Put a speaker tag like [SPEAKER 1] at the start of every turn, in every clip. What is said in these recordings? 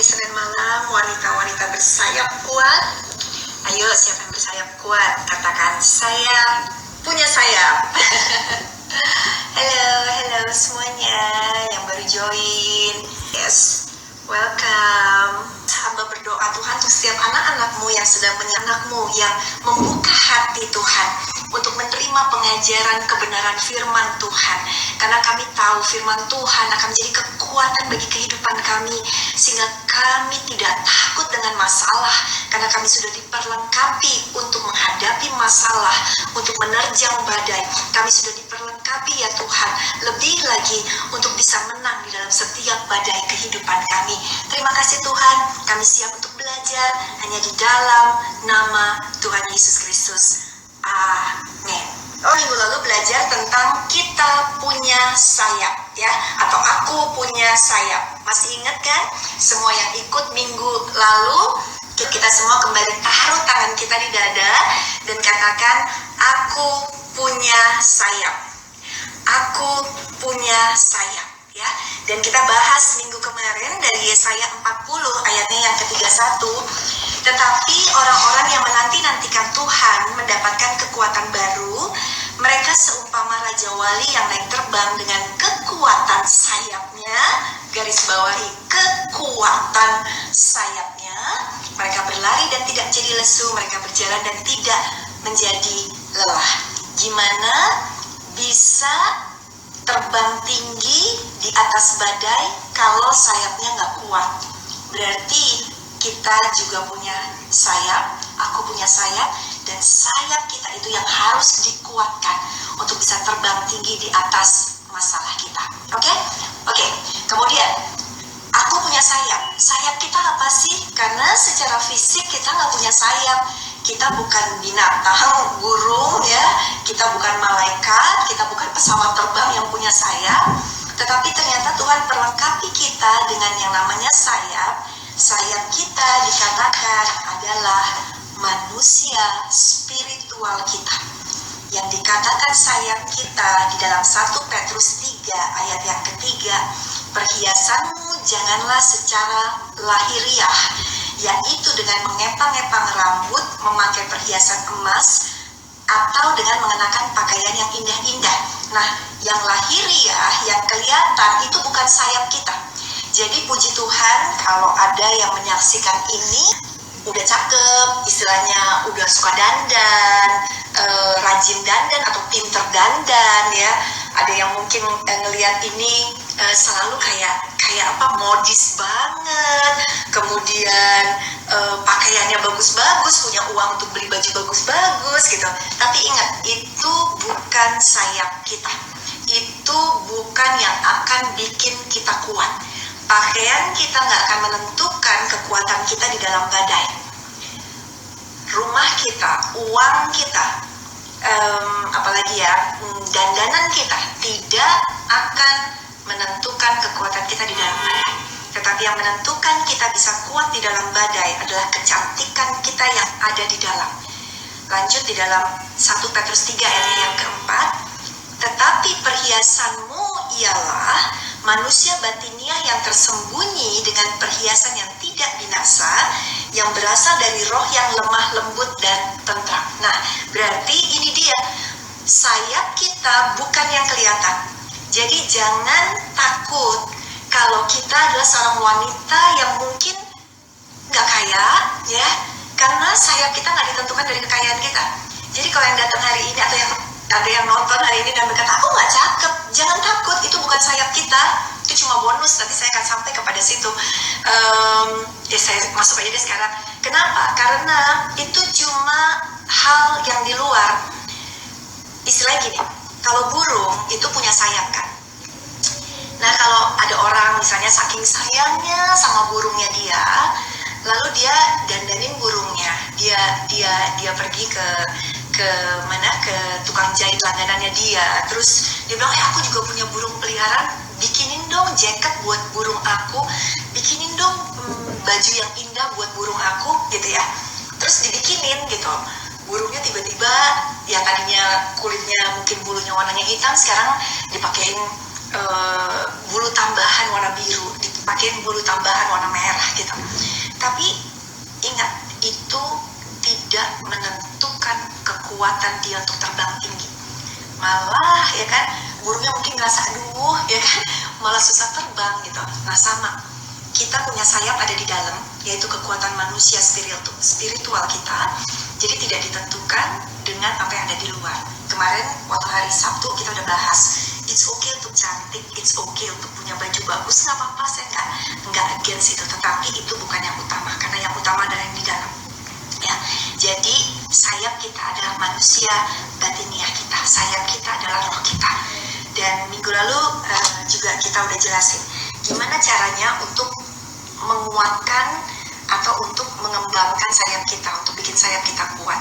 [SPEAKER 1] hari Senin malam, wanita-wanita bersayap kuat. Ayo, siapa yang bersayap kuat? Katakan, saya punya sayap. Halo semuanya yang baru join. Yes, welcome. Hamba berdoa Tuhan untuk setiap anak-anakmu yang sedang anakmu yang membuka hati Tuhan untuk menerima pengajaran kebenaran firman Tuhan. Karena kami tahu firman Tuhan akan menjadi kekuatan bagi kehidupan kami, sehingga kami tidak takut dengan masalah, karena kami sudah diperlengkapi untuk menghadapi masalah, untuk menerjang badai. Kami sudah diperlengkapi ya Tuhan, lebih lagi untuk bisa menang di dalam setiap badai kehidupan kami. Terima kasih Tuhan, kami siap untuk belajar hanya di dalam nama Tuhan Yesus Kristus. Amin. Minggu lalu belajar tentang kita punya sayap ya, atau aku punya sayap. Masih ingat kan? Semua yang ikut minggu lalu, kita semua kembali taruh tangan kita di dada dan katakan, aku punya sayap. Aku punya sayap ya. Dan kita bahas minggu kemarin dari Yesaya 40 ayatnya yang ke-31. Tetapi orang-orang yang menanti-nantikan Tuhan mendapatkan kekuatan baru. Mereka seumpama Raja Wali yang naik terbang dengan kekuatan sayapnya. Garis bawahi, kekuatan sayapnya. Mereka berlari dan tidak jadi lesu. Mereka berjalan dan tidak menjadi lelah. Gimana bisa terbang tinggi di atas badai kalau sayapnya nggak kuat? Berarti kita juga punya sayap, aku punya sayap, dan sayap kita itu yang harus dikuatkan untuk bisa terbang tinggi di atas masalah kita. Oke. Kemudian, aku punya sayap. Sayap kita apa sih? Karena secara fisik kita nggak punya sayap. Kita bukan binatang, burung ya. Kita bukan malaikat, kita bukan pesawat terbang yang punya sayap. Tetapi ternyata Tuhan perlengkapi kita dengan yang namanya sayap. Sayap kita dikatakan adalah manusia spiritual kita. Yang dikatakan sayap kita di dalam 1 Petrus 3 ayat yang ketiga, perhiasanmu janganlah secara lahiriah, yaitu dengan mengepang-epang rambut, memakai perhiasan emas, atau dengan mengenakan pakaian yang indah-indah. Nah, yang lahiriah, yang kelihatan, itu bukan sayap kita. Jadi puji Tuhan kalau ada yang menyaksikan ini udah cakep, istilahnya udah suka dandan, rajin dandan atau pinter dandan ya. Ada yang mungkin ngelihat ini selalu kayak apa, modis banget, kemudian pakaiannya bagus-bagus, punya uang untuk beli baju bagus-bagus gitu. Tapi ingat, itu bukan sayap kita. Itu bukan yang akan bikin kita kuat. Pakaian kita nggak akan menentukan kekuatan kita di dalam badai. Rumah kita, uang kita, apalagi ya, dandanan kita tidak akan menentukan kekuatan kita di dalam badai. Tetapi yang menentukan kita bisa kuat di dalam badai adalah kecantikan kita yang ada di dalam. Lanjut di dalam 1 Petrus 3 ayat yang keempat. Tetapi perhiasanmu ialah manusia batiniah yang tersembunyi dengan perhiasan yang tidak binasa, yang berasal dari roh yang lemah lembut dan tentram. Nah, berarti ini dia, sayap kita bukan yang kelihatan. Jadi jangan takut kalau kita adalah seorang wanita yang mungkin nggak kaya ya, karena sayap kita nggak ditentukan dari kekayaan kita. Jadi kalau yang datang hari ini atau yang ada yang nonton hari ini dan berkata, aku nggak cakep, jangan takut, itu bukan sayap kita, itu cuma bonus. Nanti saya akan sampai kepada situ. Ya saya masuk aja deh sekarang. Kenapa? Karena itu cuma hal yang di luar. Istilah gini, kalau burung itu punya sayap kan. Nah kalau ada orang misalnya saking sayangnya sama burungnya dia, lalu dia dandanin burungnya, dia pergi ke tukang jahit langganannya dia, terus dia bilang, aku juga punya burung peliharaan, bikinin dong jaket buat burung aku, bikinin dong baju yang indah buat burung aku gitu ya. Terus dibikinin gitu, burungnya tiba-tiba ya tadinya kulitnya mungkin bulunya warnanya hitam, sekarang dipakein bulu tambahan warna biru, dipakein bulu tambahan warna merah gitu. Tapi ingat, itu tidak menentukan kekuatan dia untuk terbang tinggi. Malah ya kan, burungnya mungkin ngerasa aduh ya kan, malah susah terbang gitu. Nah sama, kita punya sayap ada di dalam, yaitu kekuatan manusia spiritual kita. Jadi tidak ditentukan dengan apa yang ada di luar. Kemarin waktu hari Sabtu kita udah bahas, it's okay untuk cantik, it's okay untuk punya baju bagus, nggak apa-apa, saya nggak against itu. Tetapi itu bukan yang utama, karena yang utama adalah yang di dalam. Ya, jadi sayap kita adalah manusia batiniah kita, sayap kita adalah roh kita. Dan minggu lalu juga kita udah jelasin gimana caranya untuk menguatkan atau untuk mengembangkan sayap kita, untuk bikin sayap kita kuat.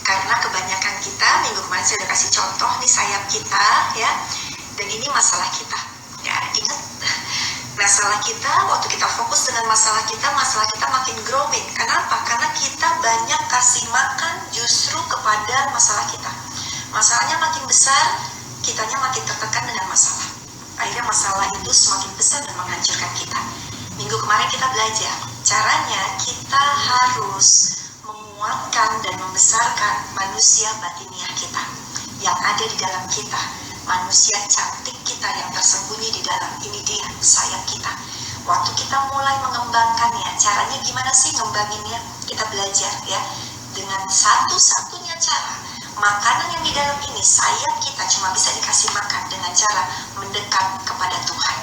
[SPEAKER 1] Karena kebanyakan kita, minggu kemarin saya udah kasih contoh nih sayap kita ya, dan ini masalah kita ya, ingat masalah kita. Waktu kita fokus dengan masalah kita makin growing. Kenapa? Karena kita banyak kasih makan justru kepada masalah kita. Masalahnya makin besar, kitanya makin tertekan dengan masalah. Akhirnya masalah itu semakin besar dan menghancurkan kita. Minggu kemarin kita belajar caranya kita harus menguatkan dan membesarkan manusia batiniah kita yang ada di dalam kita, manusia cantik kita yang tersembunyi di dalam. Ini dia sayap kita. Waktu kita mulai mengembangkannya, caranya gimana sih ngembanginnya? Kita belajar ya, dengan satu-satunya cara, makanan yang di dalam ini, sayap kita cuma bisa dikasih makan dengan cara mendekat kepada Tuhan,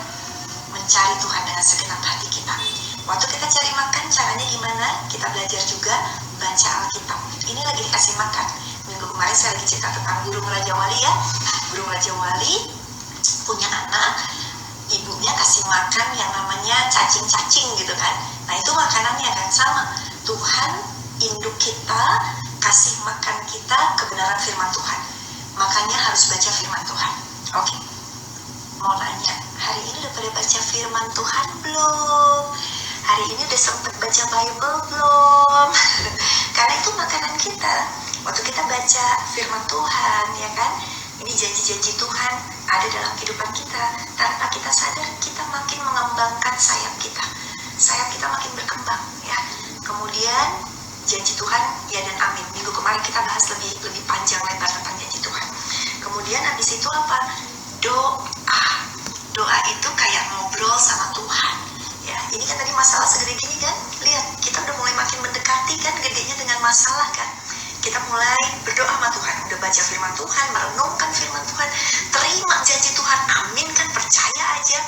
[SPEAKER 1] mencari Tuhan dengan segenap hati kita. Waktu kita cari makan, caranya gimana? Kita belajar juga baca Alkitab. Ini lagi dikasih makan. Minggu kemarin saya lagi cerita tentang burung Raja Wali ya. Burung Raja Wali punya anak, ibunya kasih makan yang namanya cacing-cacing gitu kan. Nah itu makanannya kan sama. Tuhan induk kita, kasih makan kita kebenaran firman Tuhan. Makanya harus baca firman Tuhan. Oke. Mau nanya, hari ini udah pada baca firman Tuhan belum? Hari ini udah sempat baca Bible belum? Karena itu makanan kita. Waktu kita baca firman Tuhan ya kan, ini janji-janji Tuhan ada dalam kehidupan kita. Tanpa kita sadar, kita makin mengembangkan sayap kita. Sayap kita makin berkembang ya. Kemudian janji Tuhan ya dan amin. Minggu kemarin kita bahas lebih panjang lebar tentang janji Tuhan. Kemudian habis itu apa? Doa. Doa itu kayak ngobrol sama Tuhan ya. Ini kan tadi masalah segede gini kan, lihat kita udah mulai makin mendekati kan gedenya dengan masalah kan. Kita mulai berdoa sama Tuhan, udah baca firman Tuhan, merenungkan firman Tuhan, terima janji Tuhan, amin kan, percaya aja.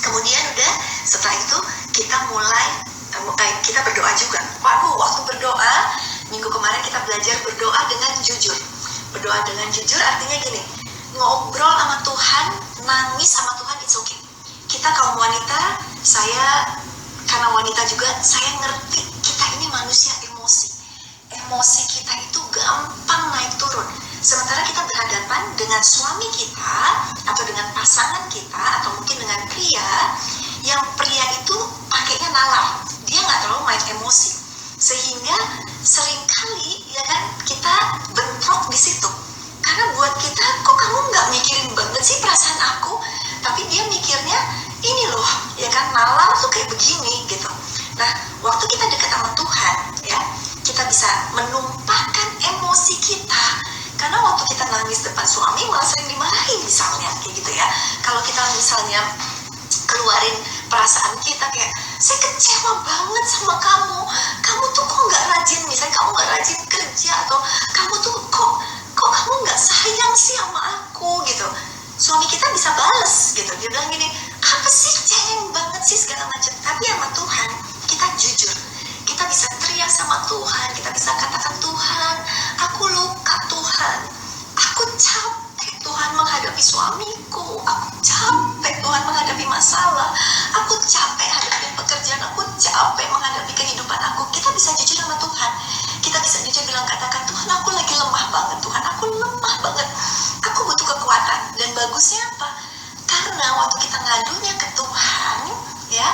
[SPEAKER 1] Kemudian udah setelah itu kita mulai kita berdoa juga. Waduh, waktu berdoa minggu kemarin kita belajar berdoa dengan jujur. Berdoa dengan jujur artinya gini, ngobrol sama Tuhan, nangis sama Tuhan, it's okay. Kita kaum wanita, saya karena wanita juga, saya ngerti kita ini manusia emosi. Emosi kita itu gampang naik turun. Sementara kita berhadapan dengan suami kita atau dengan pasangan kita atau mungkin dengan pria, yang pria itu pakainya nalar, dia nggak terlalu main emosi, sehingga seringkali ya kan kita bentrok di situ. Karena buat kita, kok kamu nggak mikirin banget sih perasaan aku, tapi dia mikirnya ini loh ya kan, nalar tuh kayak begini gitu. Nah waktu kita dekat sama Tuhan ya, kita bisa menumpahkan emosi kita. Karena waktu kita nangis depan suami malah sering dimarahin misalnya kayak gitu ya. Kalau kita misalnya keluarin perasaan kita kayak, saya kecewa banget sama kamu tuh kok nggak rajin, misalnya kamu nggak rajin kerja, atau kamu tuh kok kamu nggak sayang sih sama aku gitu. Suami kita bisa bales gitu, dia bilang gini, apa sih cengeng banget sih segala macam. Tapi sama Tuhan kita jujur, kita bisa teriak sama Tuhan, kita bisa katakan, Tuhan aku luka, Tuhan aku capek Tuhan menghadapi suamiku, aku capek Tuhan menghadapi masalah, aku capek hadapi pekerjaan, aku capek menghadapi kehidupan aku. Kita bisa jujur sama Tuhan, kita bisa jujur bilang, katakan, Tuhan aku lagi lemah banget, Tuhan aku lemah banget, aku butuh kekuatan. Dan bagusnya apa? Karena waktu kita ngadunya ke Tuhan ya,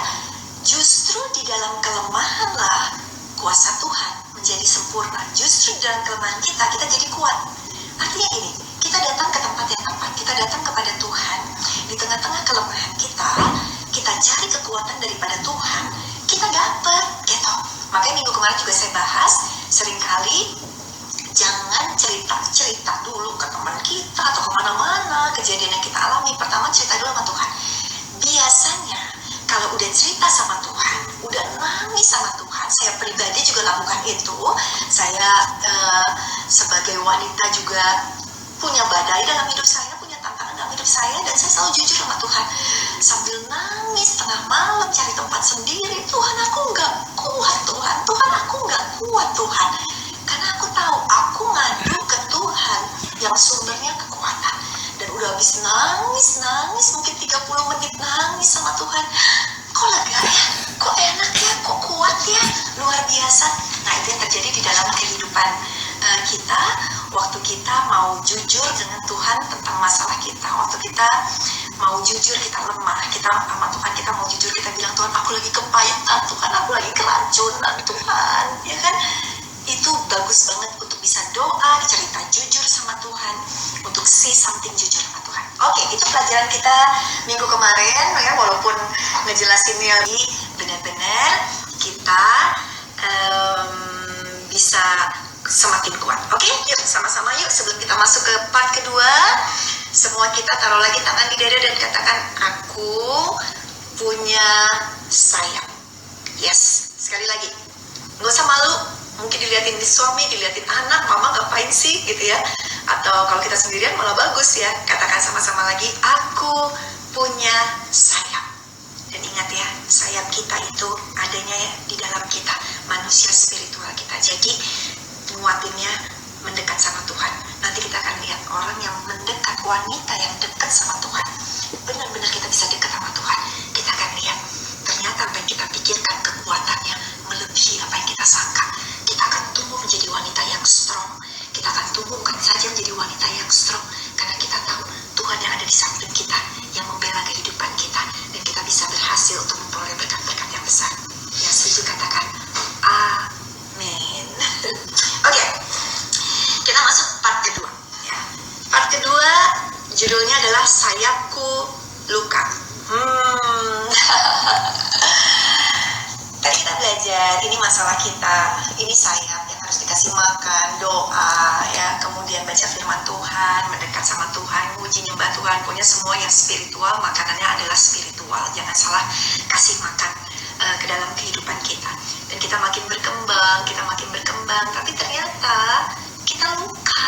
[SPEAKER 1] justru di dalam kelemahanlah kuasa Tuhan menjadi sempurna. Justru di dalam kelemahan kita jadi kuat. Artinya gini, kita datang ke tempat yang tepat, kita datang kepada Tuhan. Di tengah-tengah kelemahan kita cari kekuatan daripada Tuhan, kita dapet gitu. Makanya minggu kemarin juga saya bahas, seringkali jangan cerita dulu ke teman kita atau kemana-mana kejadian yang kita alami. Pertama cerita dulu sama Tuhan. Biasanya kalau udah cerita sama Tuhan, udah nangis sama Tuhan, saya pribadi juga lakukan itu. Saya sebagai wanita juga punya badai dalam hidup saya, punya tantangan dalam hidup saya, dan saya selalu jujur sama Tuhan. Sambil nangis tengah malam cari tempat sendiri, Tuhan aku nggak kuat Tuhan, Tuhan aku nggak kuat Tuhan. Karena aku tahu aku ngadu ke Tuhan yang sumbernya kekuatan. Dan udah habis nangis mungkin 30 menit nangis sama Tuhan. Kok lega ya? Kok enak ya? Kok kuat ya? Luar biasa. Nah itu yang terjadi di dalam kehidupan kita. Waktu kita mau jujur dengan Tuhan tentang masalah kita. Waktu kita mau jujur, kita lemah, kita sama Tuhan, kita mau jujur, kita bilang Tuhan aku lagi kepahitan, Tuhan aku lagi keracunan Tuhan, ya kan? Itu bagus banget untuk bisa doa, cerita jujur sama Tuhan, untuk say something jujur sama Tuhan. Oke, itu pelajaran kita minggu kemarin ya, walaupun ngejelasinnya benar-benar kita bisa semakin kuat. Oke, yuk sama-sama yuk sebelum kita masuk ke part kedua, semua kita taruh lagi tangan di dada dan katakan aku punya sayap. Yes, sekali lagi. Nggak usah malu, mungkin dilihatin di suami, dilihatin anak, mama ngapain sih gitu ya. Atau kalau kita sendirian malah bagus ya. Katakan sama-sama lagi, aku punya sayap. Dan ingat ya, sayap kita itu adanya ya di dalam kita, manusia spiritual kita. Jadi nguatinnya mendekat sama Tuhan. Nanti kita akan lihat orang yang mendekat, wanita yang dekat sama Tuhan, benar-benar kita bisa dekat sama Tuhan. Kita akan lihat ternyata apa yang kita pikirkan kekuatannya melebihi apa yang kita sangka. Kita akan tumbuh menjadi wanita yang strong. Kita akan tumbuh bukan saja menjadi wanita yang strong, karena kita tahu Tuhan yang ada di samping kita, yang membela kehidupan kita, dan kita bisa berhasil untuk memperoleh berkat-berkat yang besar. Yang setuju katakan amin. Oke, kita masuk part kedua ya. Part kedua judulnya adalah sayapku luka. Tadi kita belajar, ini masalah kita, ini sayap yang harus dikasih makan, doa ya, kemudian baca firman Tuhan, mendekat sama Tuhan, muji nyembah Tuhan, punya semua yang spiritual, makanannya adalah spiritual. Jangan salah kasih makan ke dalam kehidupan kita. Dan kita makin berkembang, tapi ternyata kita luka.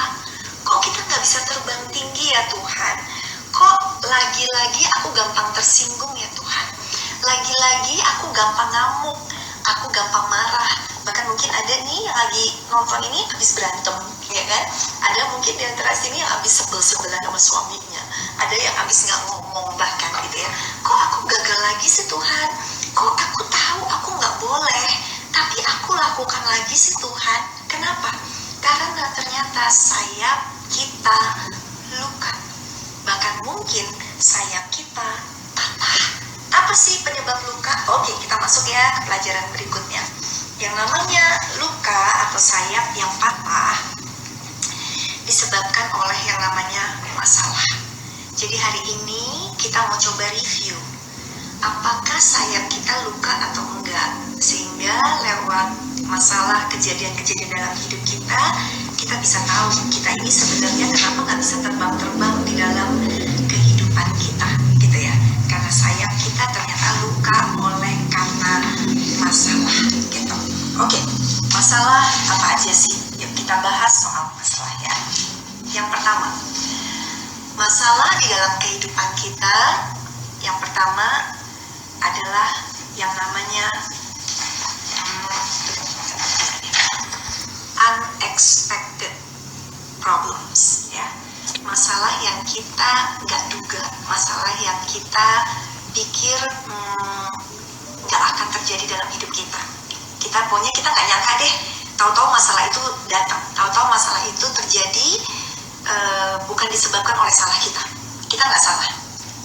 [SPEAKER 1] Kok kita nggak bisa terbang tinggi ya Tuhan? Kok lagi-lagi aku gampang tersinggung ya Tuhan? Lagi-lagi aku gampang ngamuk, aku gampang marah. Bahkan mungkin ada nih yang lagi nonton ini habis berantem, ya kan? Ada mungkin di antara sini yang habis sebel-sebelan sama suaminya. Ada yang habis nggak ngomong bahkan gitu ya. Kok aku gagal lagi sih Tuhan? Kok aku tahu aku nggak boleh, tapi aku lakukan lagi sih Tuhan? Kenapa? Karena ternyata sayap kita luka. Bahkan mungkin sayap kita patah. Apa sih penyebab luka? Oke, kita masuk ya ke pelajaran berikutnya. Yang namanya luka atau sayap yang patah disebabkan oleh yang namanya masalah. Jadi hari ini kita mau coba review, apakah sayap kita luka atau enggak, sehingga lewat masalah kejadian-kejadian dalam hidup kita bisa tahu kita ini sebenarnya kenapa nggak bisa terbang-terbang di dalam kehidupan kita gitu ya. Karena sayap kita ternyata luka oleh karena masalah gitu. Oke, masalah apa aja sih? Yuk kita bahas soal masalah ya. Yang pertama, masalah di dalam kehidupan kita, yang pertama adalah yang namanya unexpected problems ya. Masalah yang kita nggak duga, masalah yang kita pikir nggak akan terjadi dalam hidup kita. Kita nggak nyangka deh, tahu-tahu masalah itu datang, tahu-tahu masalah itu terjadi, bukan disebabkan oleh salah kita nggak salah.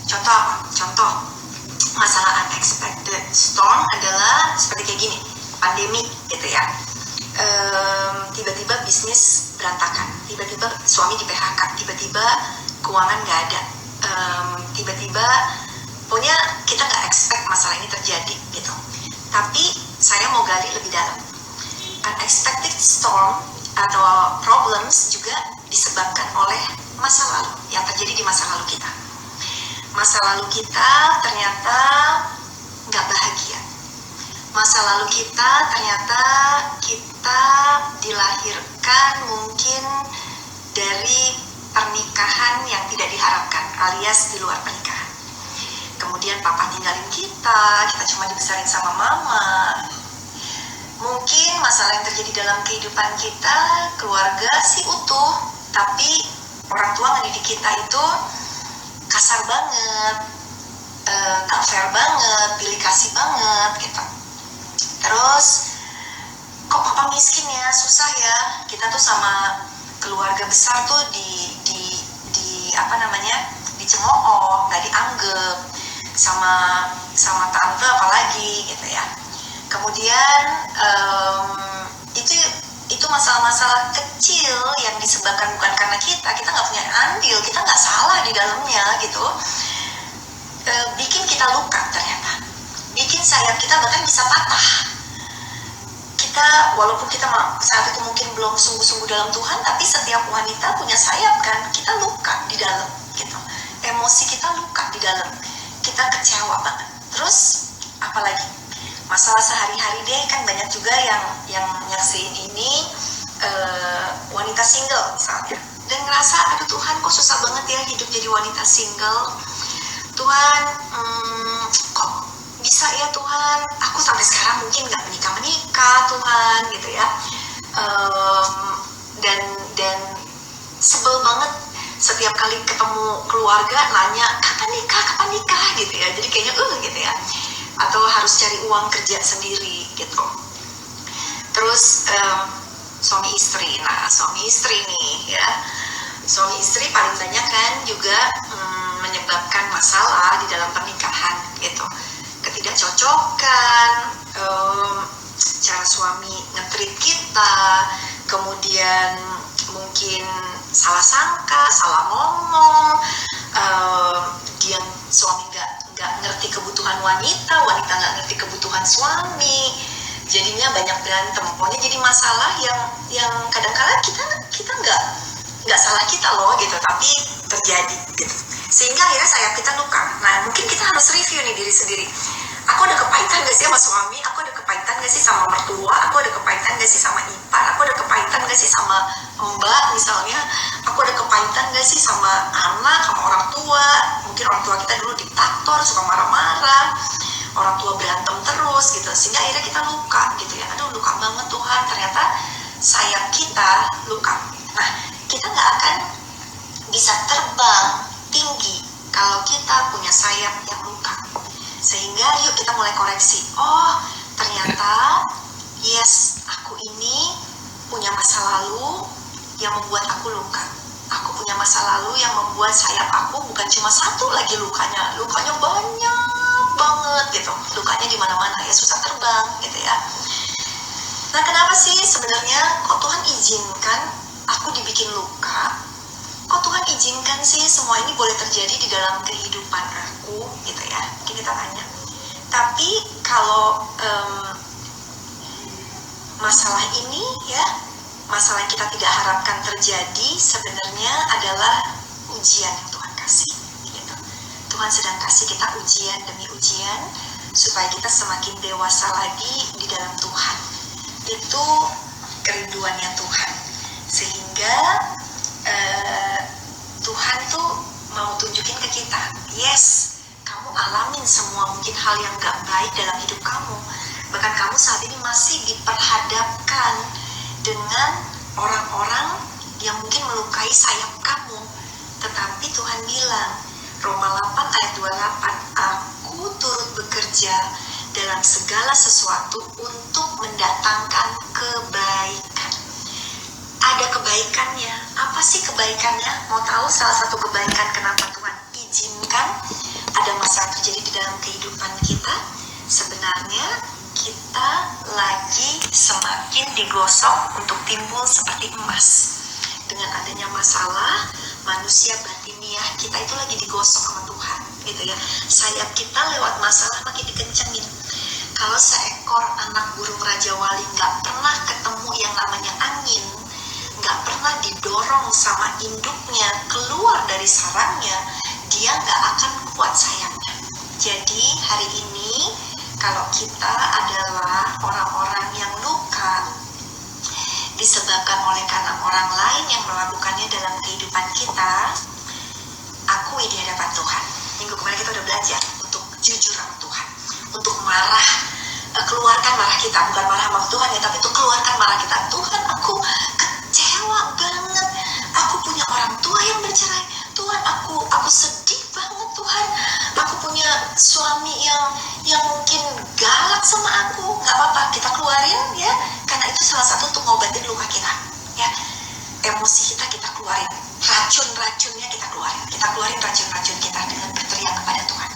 [SPEAKER 1] Contoh apa? Contoh masalah unexpected storm adalah seperti kayak gini, pandemi gitu ya. Tiba-tiba bisnis berantakan, tiba-tiba suami di PHK, tiba-tiba keuangan nggak ada, tiba-tiba masalah ini terjadi gitu. Tapi saya mau gali lebih dalam. Unexpected storm atau problems juga disebabkan oleh masa lalu yang terjadi di masa lalu kita. Masa lalu kita ternyata nggak bahagia. Masa lalu kita ternyata kita dilahirkan mungkin dari pernikahan yang tidak diharapkan, alias di luar pernikahan. Kemudian papa tinggalin kita cuma dibesarin sama mama. Mungkin masalah yang terjadi dalam kehidupan kita, keluarga sih utuh, tapi orang tua ngedidik kita itu kasar banget, gak fair banget, pilih kasih banget gitu. Terus kok papa miskin ya, susah ya. Kita tuh sama keluarga besar tuh dicemooh, nggak dianggap, sama tante apalagi gitu ya. Kemudian itu masalah-masalah kecil yang disebabkan bukan karena kita nggak punya andil, kita nggak salah di dalamnya gitu, bikin kita luka ternyata, bikin sayap kita bahkan bisa patah. Kita walaupun kita saat itu mungkin belum sungguh-sungguh dalam Tuhan, tapi setiap wanita punya sayap kan, kita luka di dalam gitu, emosi kita luka di dalam, kita kecewa banget. Terus apalagi masalah sehari-hari deh, kan banyak juga yang nyaksiin ini wanita single misalnya, dan ngerasa aduh Tuhan kok susah banget ya hidup jadi wanita single. Tuhan kok bisa ya Tuhan, aku sampai sekarang mungkin nggak menikah Tuhan gitu ya. Dan sebel banget setiap kali ketemu keluarga nanya kapan nikah gitu ya, jadi kayaknya gitu ya, atau harus cari uang kerja sendiri gitu. Terus suami istri nih ya, suami istri paling banyak kan juga menyebabkan masalah di dalam pernikahan gitu. Ketidakcocokan, cara suami nge-treat kita, kemudian mungkin salah sangka, salah ngomong, dia suami nggak ngerti kebutuhan wanita nggak ngerti kebutuhan suami, jadinya banyak berantem. Pokoknya jadi masalah yang kadang-kadang kita nggak salah kita loh gitu, tapi terjadi gitu, sehingga akhirnya sayap kita luka. Nah mungkin kita harus review nih diri sendiri. Aku ada kepahitan gak sih sama suami? Aku ada kepahitan gak sih sama mertua? Aku ada kepahitan gak sih sama ipar? Aku ada kepahitan gak sih sama mbak misalnya? Aku ada kepahitan gak sih sama anak, sama orang tua? Mungkin orang tua kita dulu diktator, suka marah-marah, orang tua berantem terus gitu, sehingga akhirnya kita luka gitu ya. Aduh luka banget Tuhan, ternyata sayap kita luka. Nah kita gak akan bisa terbang tinggi kalau kita punya sayap yang luka. Sehingga yuk kita mulai koreksi. Oh ternyata yes, aku ini punya masa lalu yang membuat aku luka. Aku punya masa lalu yang membuat sayap aku bukan cuma satu lagi lukanya banyak banget gitu. Lukanya di mana-mana ya, susah terbang gitu ya. Nah kenapa sih sebenarnya kok Tuhan izinkan aku dibikin luka? Kok Tuhan izinkan sih semua ini boleh terjadi di dalam kehidupan aku gitu ya, mungkin kita tanya. Tapi kalau masalah ini ya, masalah yang kita tidak harapkan terjadi sebenarnya adalah ujian yang Tuhan kasih gitu. Tuhan sedang kasih kita ujian demi ujian supaya kita semakin dewasa lagi di dalam Tuhan. Itu kerinduannya Tuhan, sehingga Tuhan tuh mau tunjukin ke kita, yes, kamu alamin semua mungkin hal yang gak baik dalam hidup kamu. Bahkan kamu saat ini masih diperhadapkan dengan orang-orang yang mungkin melukai sayap kamu. Tetapi Tuhan bilang, Roma 8 ayat 28, aku turut bekerja dalam segala sesuatu untuk mendatangkan kebaikan. Ada kebaikannya. Apa sih kebaikannya? Mau tahu salah satu kebaikan kenapa Tuhan izinkan ada masalah terjadi di dalam kehidupan kita? Sebenarnya kita lagi semakin digosok untuk timbul seperti emas. Dengan adanya masalah, manusia batiniah kita itu lagi digosok sama Tuhan gitu ya. Sayap kita lewat masalah makin dikencengin. Kalau seekor anak burung Raja Wali nggak pernah ketemu yang namanya angin, nggak pernah didorong sama induknya keluar dari sarangnya, dia nggak akan kuat sayapnya. Jadi hari ini kalau kita adalah orang-orang yang luka disebabkan oleh karena orang lain yang melakukannya dalam kehidupan kita, akui di hadapan Tuhan. Minggu kemarin kita udah belajar untuk jujur sama Tuhan, untuk marah, keluarkan marah kita, bukan marah sama Tuhan ya, tapi itu keluarkan marah kita. Tuhan, aku kecewa banget, aku punya orang tua yang bercerai, Tuhan, aku sedih banget Tuhan, aku punya suami yang mungkin galak sama aku. Nggak apa-apa, kita keluarin ya, karena itu salah satu untuk ngobatin luka kita ya. Emosi kita keluarin, racun-racunnya kita keluarin racun-racun kita dengan berteriak kepada Tuhan.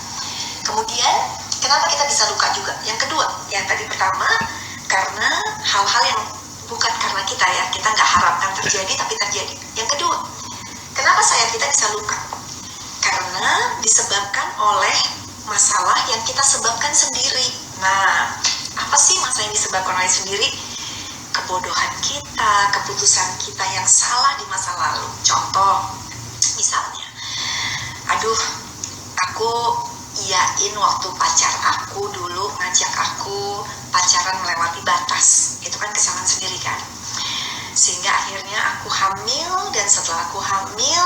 [SPEAKER 1] Kemudian kenapa kita bisa luka juga? Yang kedua, yang tadi pertama, karena hal-hal yang bukan karena kita ya, kita nggak harapkan terjadi tapi terjadi. Yang kedua, kenapa sayap kita bisa luka? Karena disebabkan oleh masalah yang kita sebabkan sendiri. Nah, apa sih masalah yang disebabkan oleh sendiri? Kebodohan kita, keputusan kita yang salah di masa lalu. Contoh, misalnya, aduh, aku iyain waktu pacar aku dulu ngajak aku pacaran melewati batas. Itu kan kesalahan sendiri kan. Sehingga akhirnya aku hamil, dan setelah aku hamil,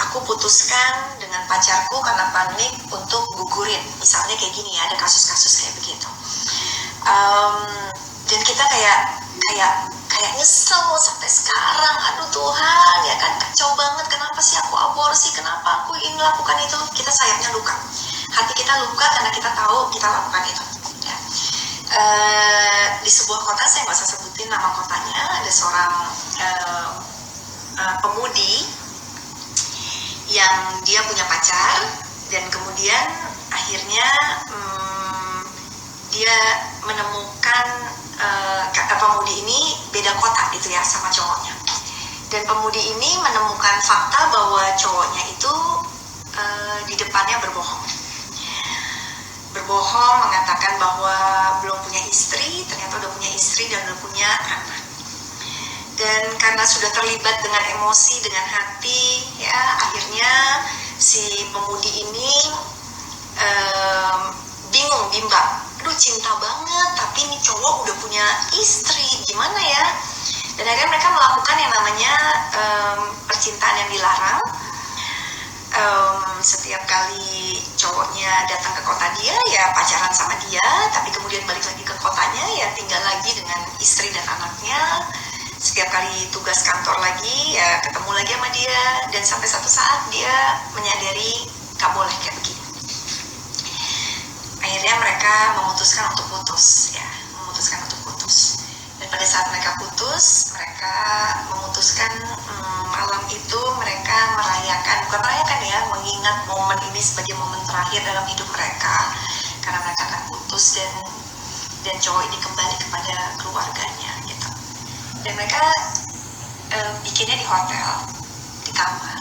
[SPEAKER 1] aku putuskan dengan pacarku karena panik untuk gugurin. Misalnya kayak gini ya, ada kasus-kasus kayak begitu. Dan kita kayak nyesel sampai sekarang. Aduh Tuhan, ya kan, kacau banget, kenapa sih aku aborsi, kenapa aku ingin melakukan itu. Kita sayapnya luka, hati kita luka karena kita tahu kita lakukan itu ya. Di sebuah kota, saya nggak usah sebutin nama kotanya, ada seorang pemudi yang dia punya pacar, dan kemudian akhirnya dia menemukan pemudi ini beda kota gitu ya sama cowoknya, dan pemudi ini menemukan fakta bahwa cowoknya itu di depannya berbohong mengatakan bahwa belum punya istri, ternyata udah punya istri dan udah punya anak. Dan karena sudah terlibat dengan emosi, dengan hati ya, akhirnya si pemudi ini bimbang, aduh cinta banget tapi ini cowok udah punya istri, gimana ya. Dan akhirnya mereka melakukan yang namanya percintaan yang dilarang. Setiap kali cowoknya datang ke kota dia ya pacaran sama dia, tapi kemudian balik lagi ke kotanya ya tinggal lagi dengan istri dan anaknya. Setiap kali tugas kantor lagi ya ketemu lagi sama dia, dan sampai satu saat dia menyadari gak boleh kayak begini. Akhirnya mereka memutuskan untuk putus. Dan pada saat mereka putus, mereka memutuskan malam itu mereka bukan merayakan ya, mengingat momen ini sebagai momen terakhir dalam hidup mereka, karena mereka akan putus, dan cowok ini kembali kepada keluarganya gitu. Dan mereka bikinnya di hotel, di kamar,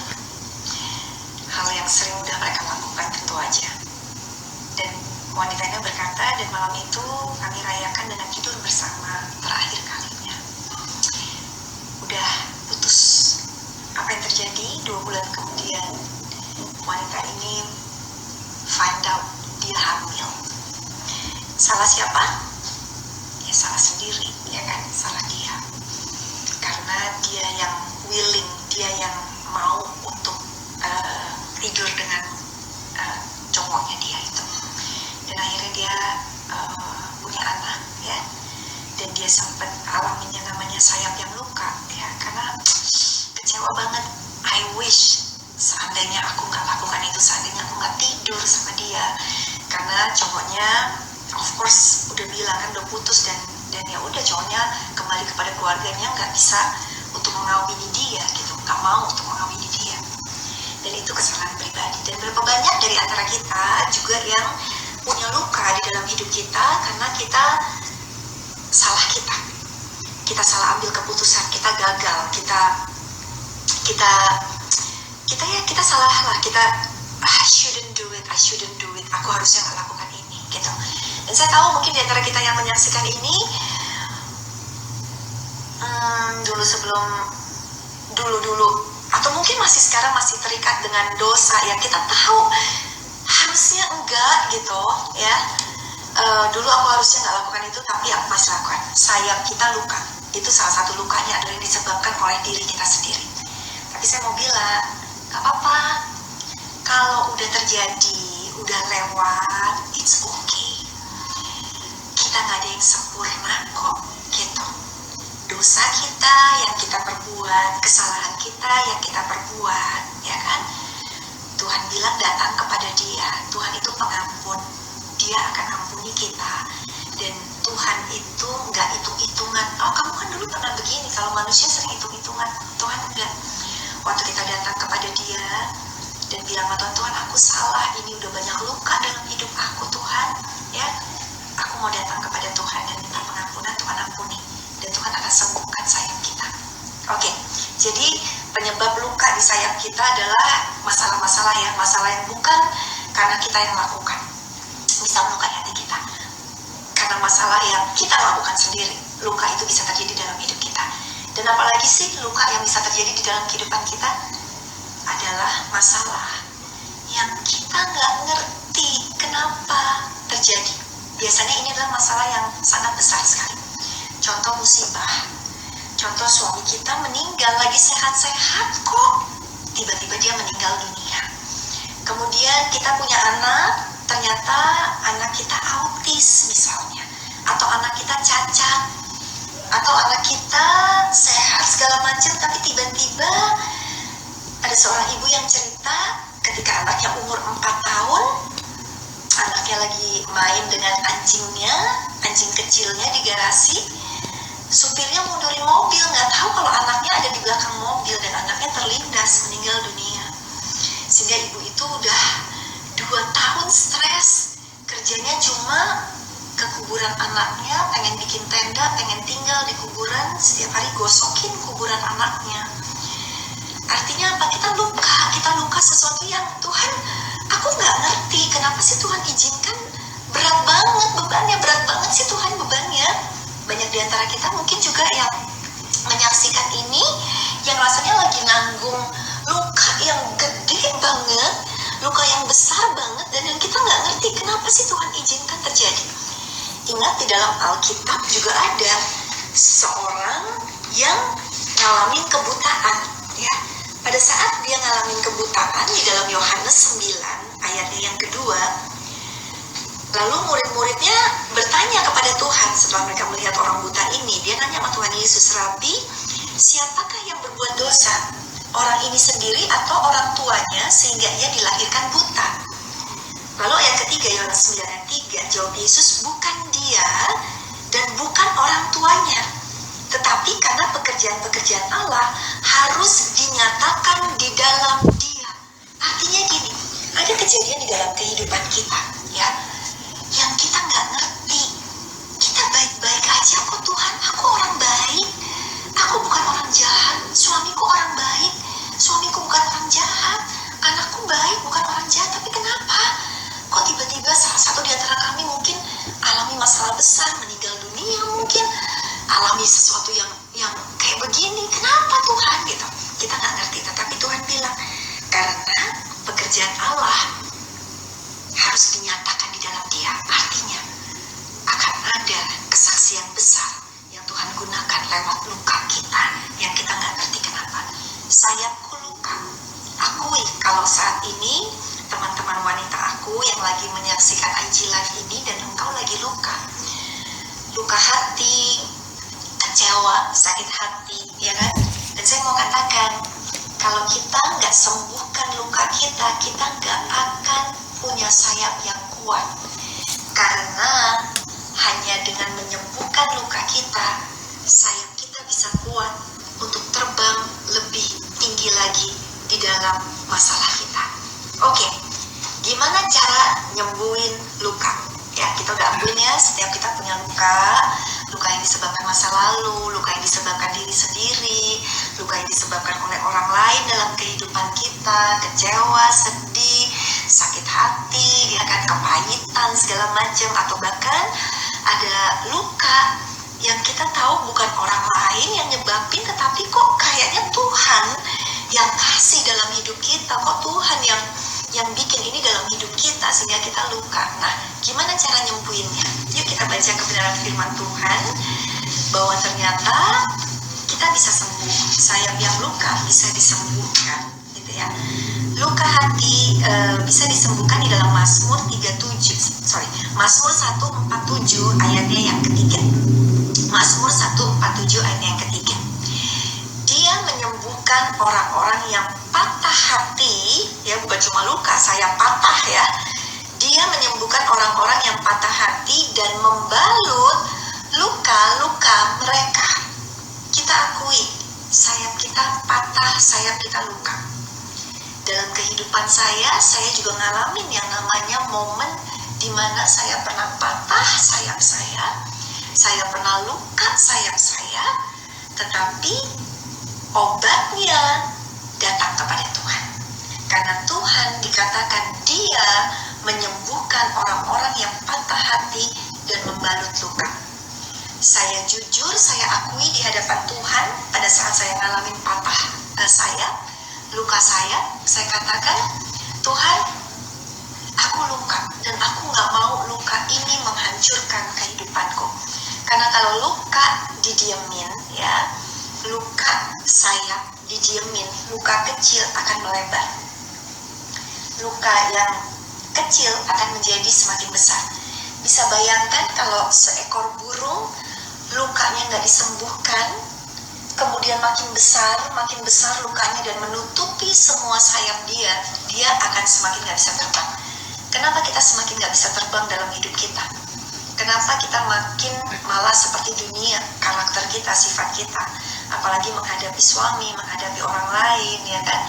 [SPEAKER 1] hal yang sering udah mereka lakukan tentu aja. Dan wanitanya berkata, dan malam itu kami rayakan dengan tidur bersama terakhir kalinya. Udah putus. Apa yang terjadi? 2 bulan kemudian wanita ini find out dia hamil. Salah siapa? Ya salah sendiri, ya kan? Salah dia. Karena dia yang willing, dia yang mau untuk tidur dengan cowoknya dia itu. Dan akhirnya dia punya anak ya, dan dia sempat alamin yang namanya sayap yang luka ya, karena kecewa banget. I wish seandainya aku nggak lakukan itu, seandainya aku nggak tidur sama dia, karena cowoknya of course udah bilang kan udah putus, dan ya udah cowoknya kembali kepada keluarganya, nggak bisa untuk mengawini dia gitu, nggak mau untuk mengawini dia. Dan itu kesalahan pribadi. Dan berapa banyak dari antara kita juga yang punya luka di dalam hidup kita karena kita salah ambil keputusan, kita gagal, kita salah lah, kita shouldn't do it, aku harusnya nggak lakukan ini, gitu. Dan saya tahu mungkin di antara kita yang menyaksikan ini, dulu, atau mungkin masih sekarang masih terikat dengan dosa yang kita tahu harusnya enggak, gitu, ya. Dulu aku harusnya nggak lakukan itu, tapi aku masih lakukan. Sayap kita luka, itu salah satu lukanya adalah yang disebabkan oleh diri kita sendiri. Tapi saya mau bilang, gak apa-apa. Kalau udah terjadi, udah lewat, it's okay. Kita gak ada yang sempurna kok, gitu. Dosa kita yang kita perbuat, kesalahan kita yang kita perbuat, ya kan? Tuhan bilang datang kepada Dia. Tuhan itu pengampun. Dia akan ampuni kita. Dan Tuhan itu nggak hitung-hitungan. Oh, kamu kan dulu pernah begini. Kalau manusia sering hitung-hitungan, Tuhan enggak. Waktu kita datang kepada Dia dan bilang, Tuhan, aku salah. Ini udah banyak luka dalam hidup aku, Tuhan. Ya, aku mau datang kepada Tuhan dan minta pengampunan. Tuhan ampuni. Dan Tuhan akan sembuhkan sayap kita. Oke, jadi penyebab luka di sayap kita adalah masalah-masalah yang bukan karena kita yang lakukan. Bisa melukai hati kita karena masalah yang kita lakukan sendiri. Luka itu bisa terjadi dalam hidup kita. Dan apalagi sih luka yang bisa terjadi di dalam kehidupan kita adalah masalah yang kita nggak ngerti kenapa terjadi. Biasanya ini adalah masalah yang sangat besar sekali. Contoh musibah. Contoh suami kita meninggal, lagi sehat-sehat kok, tiba-tiba dia meninggal dunia. Kemudian kita punya anak, ternyata anak kita autis misalnya, atau anak kita cacat, atau anak kita sehat segala macam, tapi tiba-tiba ada seorang ibu yang cerita ketika anaknya umur 4 tahun, anaknya lagi main dengan anjingnya, anjing kecilnya di garasi, supirnya mundurin mobil, nggak tahu kalau anaknya ada di belakang mobil, dan anaknya terlindas meninggal dunia. Sehingga ibu itu udah 2 tahun stres, kerjanya cuma ke kuburan anaknya, pengen bikin tenda, pengen tinggal di kuburan, setiap hari gosokin kuburan anaknya. Artinya apa? Kita luka sesuatu yang Tuhan, aku nggak ngerti kenapa sih Tuhan izinkan. Berat banget bebannya, berat banget sih Tuhan bebannya. Banyak di antara kita mungkin juga yang menyaksikan ini, yang rasanya lagi nanggung luka yang gede banget, luka yang besar banget, dan yang kita nggak ngerti kenapa sih Tuhan izinkan terjadi. Ingat, di dalam Alkitab juga ada seorang yang ngalamin kebutaan, ya. Pada saat dia ngalamin kebutaan di dalam Yohanes 9 ayatnya yang kedua, lalu murid-muridnya bertanya kepada Tuhan setelah mereka melihat orang buta ini. Dia nanya sama Tuhan Yesus, Rabi, siapakah yang berbuat dosa? Orang ini sendiri atau orang tuanya sehingga ia dilahirkan buta? Lalu ayat ketiga, Yohanes 9 ayat 3, jawab Yesus, bukan dia dan bukan orang tuanya, tetapi karena pekerjaan-pekerjaan Allah harus dinyatakan di dalam dia. Artinya gini, ada kejadian di dalam kehidupan kita, ya, yang kita nggak ngerti. Kita baik-baik aja kok Tuhan, aku orang baik, aku bukan orang jahat, suamiku orang baik, suamiku bukan orang jahat, anakku baik, bukan orang jahat, tapi kenapa? Kok tiba-tiba salah satu di antara kami mungkin alami masalah besar, meninggal dunia, mungkin alami sesuatu yang kayak begini, kenapa Tuhan, gitu. Kita nggak ngerti, tetapi Tuhan bilang, karena pekerjaan Allah harus dinyatakan di dalam dia. Artinya akan ada kesaksian besar yang Tuhan gunakan lewat luka kita yang kita nggak ngerti kenapa. Sayapku luka. Akui kalau saat ini teman-teman wanita aku yang lagi menyaksikan IG Live ini dan engkau lagi luka hati, kecewa, sakit hati, ya kan? Dan saya mau katakan, kalau kita nggak sembuhkan luka kita, kita nggak akan punya sayap yang kuat. Karena hanya dengan menyembuhkan luka kita, sayap kita bisa kuat untuk terbang lebih tinggi lagi di dalam masalah kita. Oke, gimana cara nyembuhin luka? Ya, kita udah akuin ya, setiap kita punya luka yang disebabkan masa lalu, luka yang disebabkan diri sendiri, luka yang disebabkan oleh orang lain dalam kehidupan kita, kecewa, sedih, sakit kepahitan segala macam, atau bahkan ada luka yang kita tahu bukan orang lain yang nyebabin, tetapi kok kayaknya Tuhan yang kasih dalam hidup kita, kok Tuhan yang bikin ini dalam hidup kita sehingga kita luka. Nah, gimana cara nyembuhinnya? Yuk kita baca kebenaran firman Tuhan bahwa ternyata kita bisa sembuh. Sayap yang luka bisa disembuhkan, gitu ya. Luka hati bisa disembuhkan di dalam Mazmur 147 ayatnya yang ketiga. Mazmur 147 ayat yang ketiga. Dia menyembuhkan orang-orang yang patah hati, ya, bukan cuma luka, saya patah ya. Dia menyembuhkan orang-orang yang patah hati dan membalut luka-luka mereka. Kita akui, sayap kita patah, sayap kita luka. Dalam kehidupan saya juga ngalamin yang namanya momen di mana saya pernah patah sayap saya pernah luka sayap saya, tetapi obatnya datang kepada Tuhan. Karena Tuhan dikatakan Dia menyembuhkan orang-orang yang patah hati dan membalut luka. Saya jujur, saya akui di hadapan Tuhan pada saat saya ngalamin patah luka saya katakan, Tuhan, aku luka dan aku gak mau luka ini menghancurkan kehidupanku. Karena kalau luka didiemin, ya, luka sayap didiemin, luka kecil akan melebar. Luka yang kecil akan menjadi semakin besar. Bisa bayangkan kalau seekor burung lukanya nggak disembuhkan, kemudian makin besar lukanya dan menutupi semua sayap dia akan semakin nggak bisa terbang. Kenapa kita semakin nggak bisa terbang dalam hidup kita? Kenapa kita makin malah seperti dunia, karakter kita, sifat kita, apalagi menghadapi suami, menghadapi orang lain, ya kan?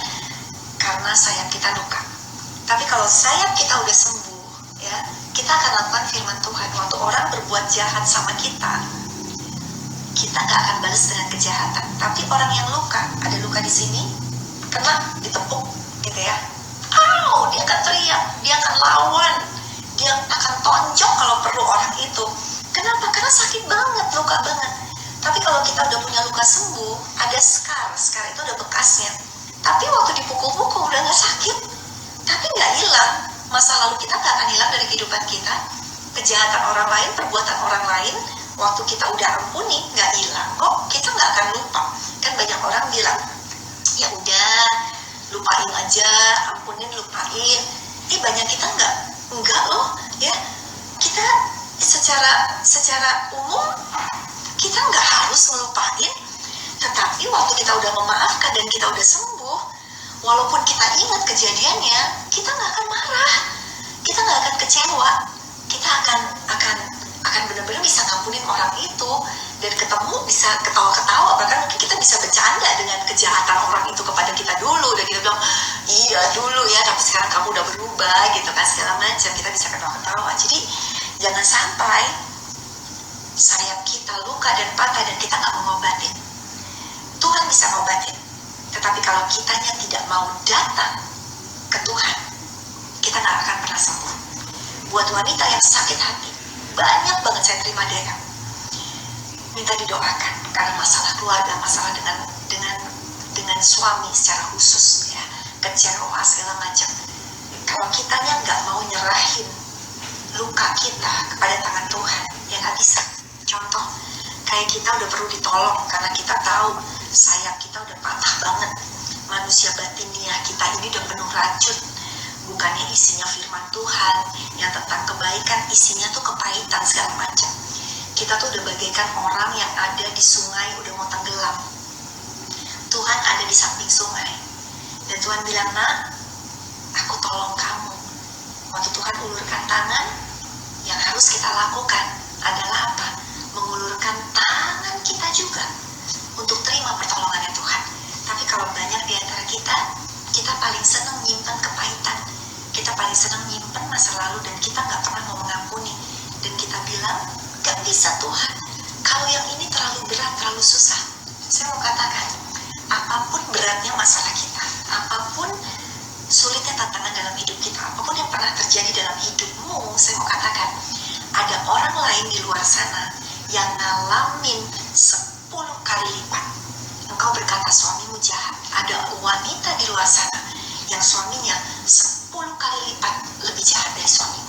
[SPEAKER 1] Karena sayap kita luka. Tapi kalau sayap kita udah sembuh, ya, kita akan lakukan firman Tuhan. Waktu orang berbuat jahat sama kita nggak akan balas dengan kejahatan. Tapi orang yang luka, ada luka di sini, kena ditepuk, gitu ya. Dia akan teriak, dia akan lawan, dia akan tonjok kalau perlu orang itu. Kenapa? Karena sakit banget, luka banget. Tapi kalau kita udah punya luka sembuh, ada scar itu ada bekasnya. Tapi waktu dipukul-pukul udah nggak sakit, tapi nggak hilang. Masa lalu kita nggak akan hilang dari kehidupan kita. Kejahatan orang lain, perbuatan orang lain, waktu kita udah ampuni nggak hilang kok. Kita nggak akan lupa. Kan banyak orang bilang, ya udah lupain aja, ampunin, lupain. Banyak kita enggak loh, ya. Kita secara umum kita nggak harus ngelupain, tetapi waktu kita udah memaafkan dan kita udah sembuh, walaupun kita ingat kejadiannya, kita nggak akan marah, kita nggak akan kecewa, kita akan benar-benar bisa ngampunin orang itu, dan ketemu bisa ketawa-ketawa, bahkan mungkin kita bisa bercanda dengan kejahatan orang itu kepada kita dulu, dan kita bilang, iya dulu ya, tapi sekarang kamu udah berubah, gitu kan, segala macam. Kita bisa ketawa-ketawa. Jadi jangan sampai sayap kita luka dan patah dan kita nggak mengobatin. Tuhan bisa ngobatin, tetapi kalau kitanya tidak mau datang ke Tuhan, kita nggak akan pernah sembuh. Buat wanita yang sakit hati, banyak banget saya terima DM, minta didoakan karena masalah keluarga, masalah dengan suami secara khusus, ya, kecewa segala macam. Kalau kitanya nggak mau nyerahin luka kita kepada tangan Tuhan, ya nggak bisa. Contoh, kayak kita udah perlu ditolong karena kita tahu sayap kita udah patah banget. Manusia batiniah kita ini udah penuh racun. Bukannya isinya firman Tuhan yang tentang kebaikan, isinya tuh kepahitan segala macam. Kita tuh udah bagaikan orang yang ada di sungai udah mau tenggelam. Tuhan ada di samping sungai. Dan Tuhan bilang, nak, aku tolong kamu. Waktu Tuhan ulurkan tangan, yang harus kita lakukan adalah apa? Mengulurkan tangan kita juga untuk terima pertolongannya Tuhan. Tapi kalau banyak di antara kita paling senang nyimpan kepahitan, kita paling senang nyimpan masa lalu, dan kita nggak pernah mau mengampuni. Dan kita bilang, gak bisa Tuhan, kalau yang ini terlalu berat, terlalu susah. Saya mau katakan, apapun beratnya masalah kita, apapun sulitnya tantangan dalam hidup kita, apapun yang pernah terjadi dalam hidupmu saya mau katakan, ada orang lain di luar sana yang ngalamin 10 kali lipat. Engkau berkata suamimu jahat. Ada wanita di luar sana yang suaminya 10 kali lipat lebih jahat dari suamimu.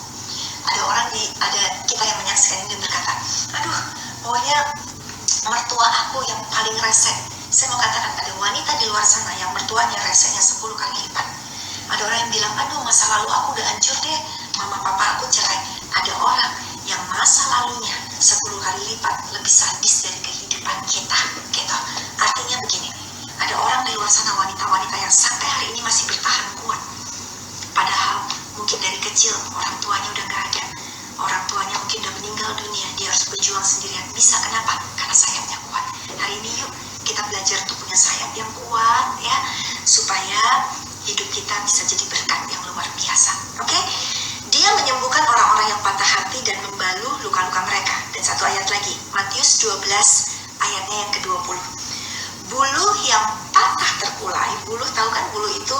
[SPEAKER 1] Ada kita yang menyaksikan ini dan berkata, aduh, pokoknya mertua aku yang paling rese. Saya mau katakan, ada wanita di luar sana yang mertuanya resenya 10 kali lipat. Ada orang yang bilang, aduh, masa lalu aku udah hancur deh, mama papa aku cerai. Ada orang yang masa lalunya 10 kali lipat lebih sadis dari kehidupan kita, gitu. Artinya begini, ada orang di luar sana, wanita-wanita yang sampai hari ini masih bertahan kuat. Padahal mungkin dari kecil orang tuanya udah gak ada, orang tuanya mungkin udah meninggal dunia, dia harus berjuang sendirian. Bisa, kenapa? Karena sayapnya kuat. Hari ini yuk kita belajar untuk punya sayap yang kuat, ya, supaya hidup kita bisa jadi berkat yang luar biasa. Oke? Dia menyembuhkan orang-orang yang patah hati dan membaluh luka-luka mereka. Dan satu ayat lagi, Matius 12 ayatnya yang ke-20. Buluh yang patah terkulai, buluh, tahu kan buluh itu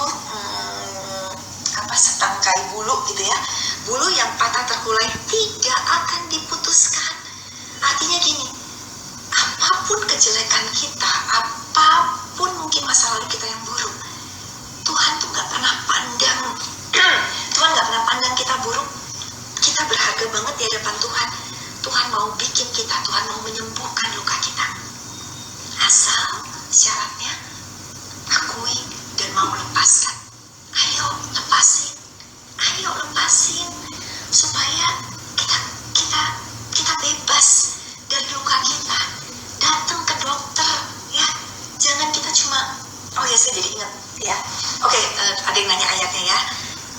[SPEAKER 1] setangkai bulu gitu ya. Buluh yang patah terkulai tidak akan diputuskan. Artinya gini, apapun kejelekan kita, apapun mungkin masa lalu kita yang buruk, Tuhan tuh gak pernah pandang Tuhan gak pernah pandang kita buruk. Kita berharga banget di hadapan Tuhan. Tuhan mau bikin kita, Tuhan mau menyembuhkan luka kita. Asal syaratnya akui dan mau lepaskan. Ayo lepasin, ayo lepasin, supaya kita bebas dari luka kita. Datang ke dokter, ya. Jangan kita cuma, oh ya saya jadi ingat, ya. Oke, ada yang nanya ayatnya ya.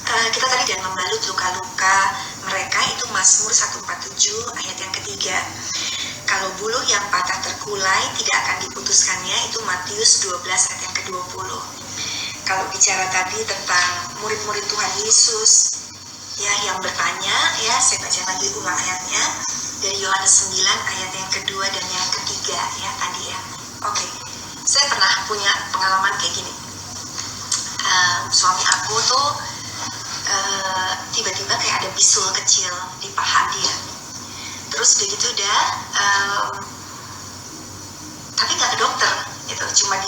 [SPEAKER 1] Kita tadi dan membalut luka-luka mereka, itu Mazmur 147 ayat yang ketiga. Kalau buluh yang patah terkulai tidak akan diputuskannya, itu Matius 12 ayat yang ke-20. Kalau bicara tadi tentang murid-murid Tuhan Yesus, ya, yang bertanya, ya, saya baca lagi ulang ayatnya dari Yohanes 9 ayat yang kedua dan yang ketiga, ya, tadi ya. Oke, saya pernah punya pengalaman kayak gini. Suami aku tuh tiba-tiba kayak ada bisul kecil di paha dia. Terus begitu udah, tapi nggak ke dokter, gitu. Cuma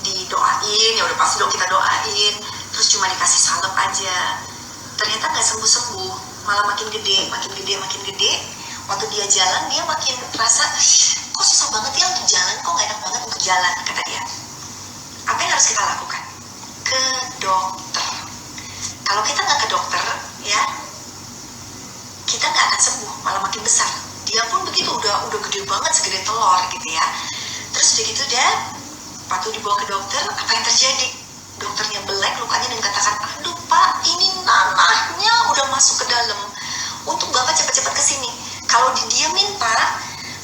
[SPEAKER 1] didoain, ya udah pasti dong kita doain. Terus cuma dikasih salep aja. Ternyata nggak sembuh-sembuh, malah makin gede. Waktu dia jalan, dia makin rasa, kok susah banget ya untuk jalan, kok nggak enak banget untuk jalan, kata dia. Apa yang harus kita lakukan? Ke dokter. Kalau kita nggak ke dokter, ya, kita nggak akan sembuh, malah makin besar. Dia pun begitu, udah gede banget, segede telur gitu ya. Terus begitu deh, waktu dibawa ke dokter, apa yang terjadi? Dokternya belek lukanya dan katakan, aduh Pak, ini nanahnya udah masuk ke dalam. Untuk Bapak cepat-cepat ke sini. Kalau didiemin Pak,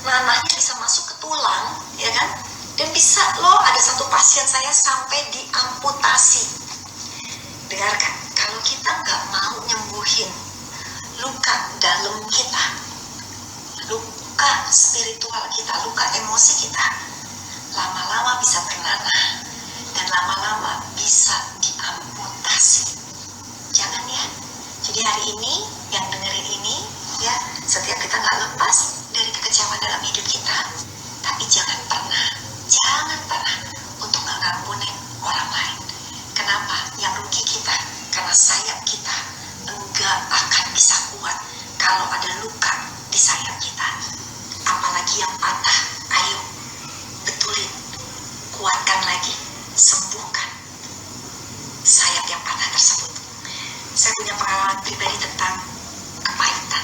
[SPEAKER 1] nanahnya bisa masuk ke tulang, ya kan? Dan bisa loh, ada satu pasien saya sampai diamputasi. Dengarkan, kalau kita nggak mau nyembuhin luka dalam kita, luka spiritual kita, luka emosi kita, lama-lama bisa bernanah dan lama-lama bisa diamputasi. Jangan ya. Jadi hari ini yang dengerin ini, ya, setiap kita nggak lepas dari kekecewaan dalam hidup kita, tapi jangan pernah untuk nggak ngampunin orang lain. Kenapa? Yang rugi kita, karena sayap kita enggak akan bisa kuat kalau ada luka di sayap kita. Apalagi yang patah, ayo betulin, kuatkan lagi, sembuhkan sayap yang patah tersebut. Saya punya pengalaman pribadi tentang kepahitan.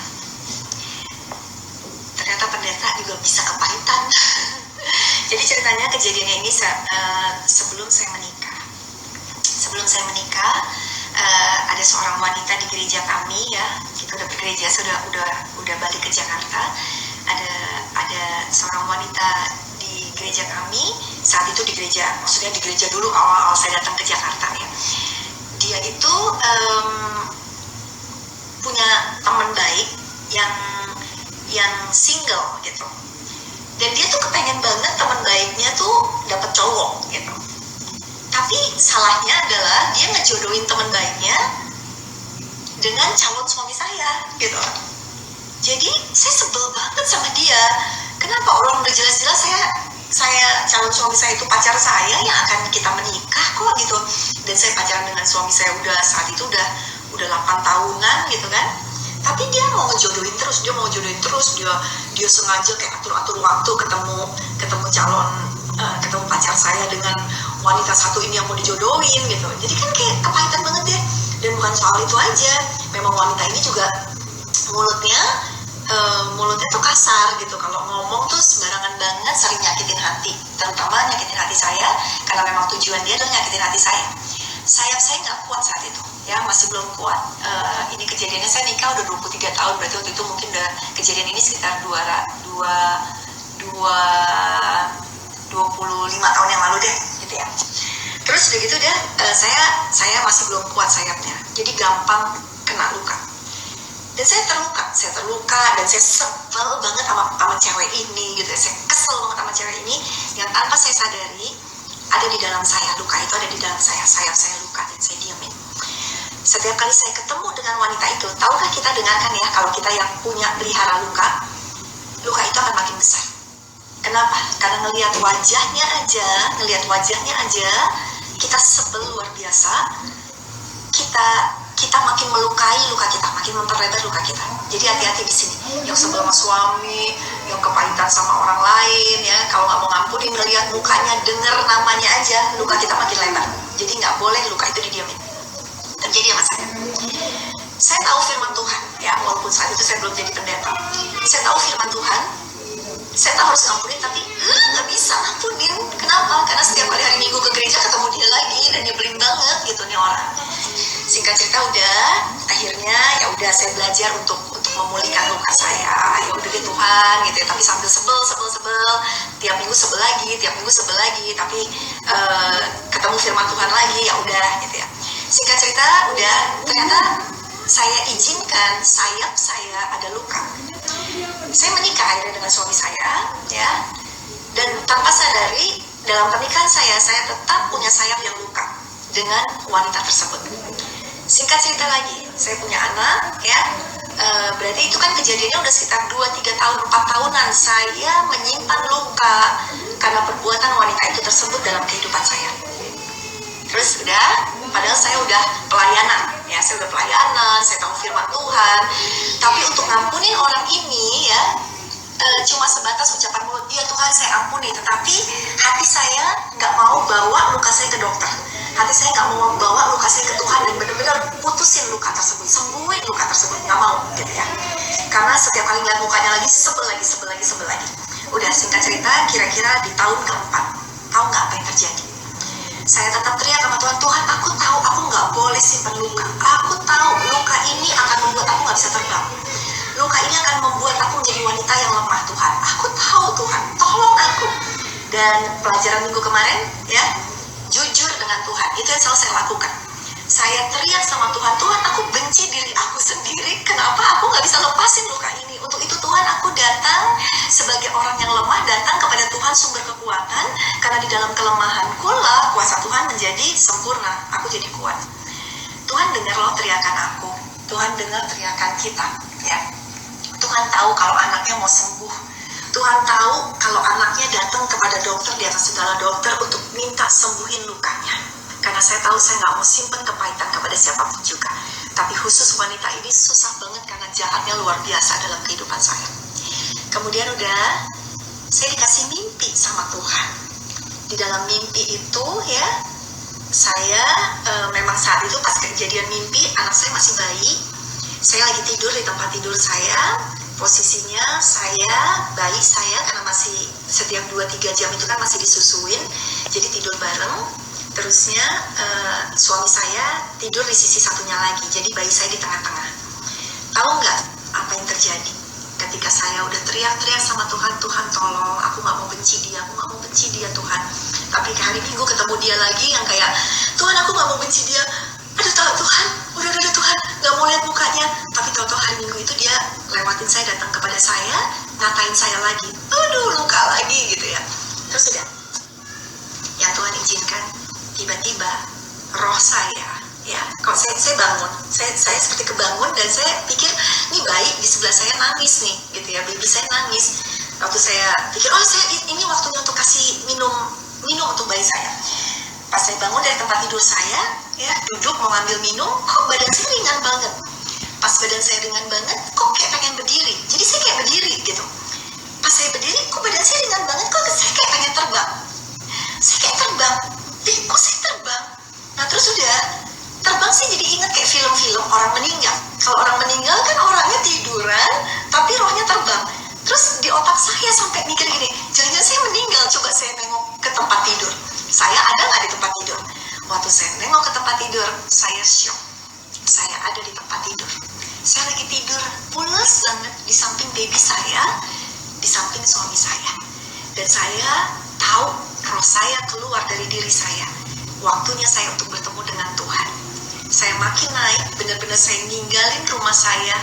[SPEAKER 1] Ternyata pendeta juga bisa kepahitan. Jadi ceritanya, kejadiannya ini sebelum saya menikah. Ada seorang wanita di gereja kami, ya, kita udah bergereja, udah balik ke Jakarta. Ada seorang wanita di gereja kami, saat itu di gereja, maksudnya di gereja dulu awal saya datang ke Jakarta, ya. Dia itu punya teman baik yang single gitu. Dan dia tuh kepengen banget teman baiknya tuh dapet cowok gitu. Tapi salahnya adalah dia ngejodohin teman baiknya dengan calon suami saya gitu. Jadi saya sebel banget sama dia. Kenapa orang udah jelas-jelas saya calon suami saya itu pacar saya yang akan kita menikah kok gitu. Dan saya pacaran dengan suami saya udah saat itu udah 8 tahunan gitu kan. Tapi dia mau ngejodohin terus, dia sengaja kayak atur waktu ketemu calon ketemu pacar saya dengan wanita satu ini yang mau dijodohin gitu. Jadi kan kayak kepahitan banget ya. Dan bukan soal itu aja, memang wanita ini juga mulutnya tuh kasar gitu. Kalau ngomong tuh sembarangan banget, sering nyakitin hati, terutama nyakitin hati saya karena memang tujuan dia adalah nyakitin hati saya. Sayap saya nggak kuat saat itu ya, masih belum kuat. Ini kejadiannya saya nikah udah 23 tahun, berarti waktu itu mungkin udah kejadian ini sekitar 25 tahun yang lalu deh gitu ya. Terus udah gitu deh, saya masih belum kuat sayapnya, jadi gampang kena luka. Dan saya terluka dan saya sebel banget sama cewek ini gitu ya. Saya kesel banget sama cewek ini yang tanpa saya sadari ada di dalam saya. Luka itu ada di dalam saya, sayap saya luka dan saya diamin. Setiap kali saya ketemu dengan wanita itu, tahukah kita dengarkan ya, kalau kita yang punya pelihara luka itu akan makin besar. Kenapa? Karena ngelihat wajahnya aja kita sebel luar biasa. Kita makin melukai luka kita, makin memperlebar luka kita. Jadi hati-hati di sini. Yang sebel sama suami, yang kepahitan sama orang lain, ya kalau nggak mau ngampunin, ngelihat mukanya, denger namanya aja, luka kita makin lebar. Jadi nggak boleh luka itu didiamin. Terjadi sama saya. Saya tahu firman Tuhan, ya walaupun saat itu saya belum jadi pendeta. Saya tahu firman Tuhan. Saya tahu harus ngampunin, tapi nggak bisa ngampunin. Kenapa? Karena setiap kali hari Minggu ke gereja ketemu dia lagi dan nyebelin banget gitu nih orang. Singkat cerita akhirnya saya belajar untuk memulihkan luka saya. Ya udah deh Tuhan gitu ya, tapi sambil sebel. Tiap minggu sebel lagi, tapi ketemu firman Tuhan lagi, ya udah gitu ya. Singkat cerita ternyata saya izinkan sayap saya ada luka. Saya menikah akhirnya dengan suami saya ya. Dan tanpa sadari dalam pernikahan saya tetap punya sayap yang luka dengan wanita tersebut. Singkat cerita lagi, saya punya anak ya, berarti itu kan kejadiannya udah sekitar 2-3 tahun, 4 tahunan saya menyimpan luka karena perbuatan wanita itu tersebut dalam kehidupan saya. Terus padahal saya udah pelayanan ya, saya tahu firman Tuhan, tapi untuk ngampunin orang ini ya cuma sebatas ucapan mulut, iya Tuhan saya ampuni, tetapi hati saya nggak mau bawa luka saya ke dokter. Hati saya nggak mau bawa luka saya ke Tuhan dan benar-benar putusin luka tersebut, sembuhin luka tersebut, nggak mau gitu ya. Karena setiap kali ngeliat mukanya lagi sebel lagi. Udah singkat cerita, kira-kira di tahun keempat, tahu nggak apa yang terjadi? Saya tetap teriak sama Tuhan, Tuhan aku tahu aku nggak boleh simpan luka. Aku tahu luka ini akan membuat aku nggak bisa terbang. Luka ini akan membuat aku menjadi wanita yang lemah Tuhan. Aku tahu Tuhan, tolong aku. Dan pelajaran minggu kemarin ya, jujur dengan Tuhan, itu yang selalu saya lakukan. Saya teriak sama Tuhan, Tuhan aku benci diri aku sendiri, kenapa aku gak bisa lepasin luka ini. Untuk itu Tuhan aku datang sebagai orang yang lemah, datang kepada Tuhan sumber kekuatan, karena di dalam kelemahanku lah kuasa Tuhan menjadi sempurna, aku jadi kuat. Tuhan dengar loh teriakan aku, Tuhan dengar teriakan kita ya. Tuhan tahu kalau anaknya mau sembuh. Tuhan tahu kalau anaknya datang kepada dokter di atas segala dokter untuk minta sembuhin lukanya. Karena saya tahu saya nggak mau simpen kepahitan kepada siapapun juga. Tapi khusus wanita ini susah banget karena jahatnya luar biasa dalam kehidupan saya. Kemudian saya dikasih mimpi sama Tuhan. Di dalam mimpi itu ya, saya memang saat itu pas kejadian mimpi, anak saya masih bayi. Saya lagi tidur di tempat tidur saya. Posisinya bayi saya karena masih setiap 2-3 jam itu kan masih disusuin, jadi tidur bareng. Terusnya suami saya tidur di sisi satunya lagi, jadi bayi saya di tengah-tengah. Tahu nggak apa yang terjadi? Ketika saya udah teriak-teriak sama Tuhan, Tuhan tolong, aku nggak mau benci dia Tuhan. Tapi hari Minggu ketemu dia lagi yang kayak, Tuhan aku nggak mau benci dia. Aduh Tuhan, udah Tuhan, nggak mau lihat mukanya. Tapi tahu-tahu hari Minggu itu dia lewatin saya, datang kepada saya, ngatain saya lagi. Aduh, luka lagi gitu ya. Terus ya Tuhan izinkan, tiba-tiba roh saya Ya, kalau saya bangun, saya seperti kebangun dan saya pikir ini bayi di sebelah saya nangis nih, gitu ya, baby saya nangis. Waktu saya pikir, oh ini waktunya untuk kasih minum untuk bayi saya. Pas saya bangun dari tempat tidur saya, ya duduk mau ngambil minum, kok badan saya ringan banget. Pas badan saya ringan banget, kok kayak pengen berdiri. Jadi saya kayak berdiri gitu. Pas saya berdiri, kok badan saya ringan banget, kok saya kayak pengen terbang. Saya kayak terbang, kok saya terbang. Nah terus udah terbang sih jadi ingat kayak film-film orang meninggal. Kalau orang meninggal kan orangnya tiduran, tapi rohnya terbang. Terus di otak saya sampai mikir gini, jangan-jangan saya meninggal. Coba saya nengok ke tempat tidur. Saya ada nggak di tempat tidur? Waktu saya nengok ke tempat tidur, saya shock. Saya ada di tempat tidur. Saya lagi tidur pulas banget di samping baby saya, di samping suami saya. Dan saya tahu roh saya keluar dari diri saya. Waktunya saya untuk bertemu dengan Tuhan. Saya makin naik, benar-benar saya ninggalin rumah saya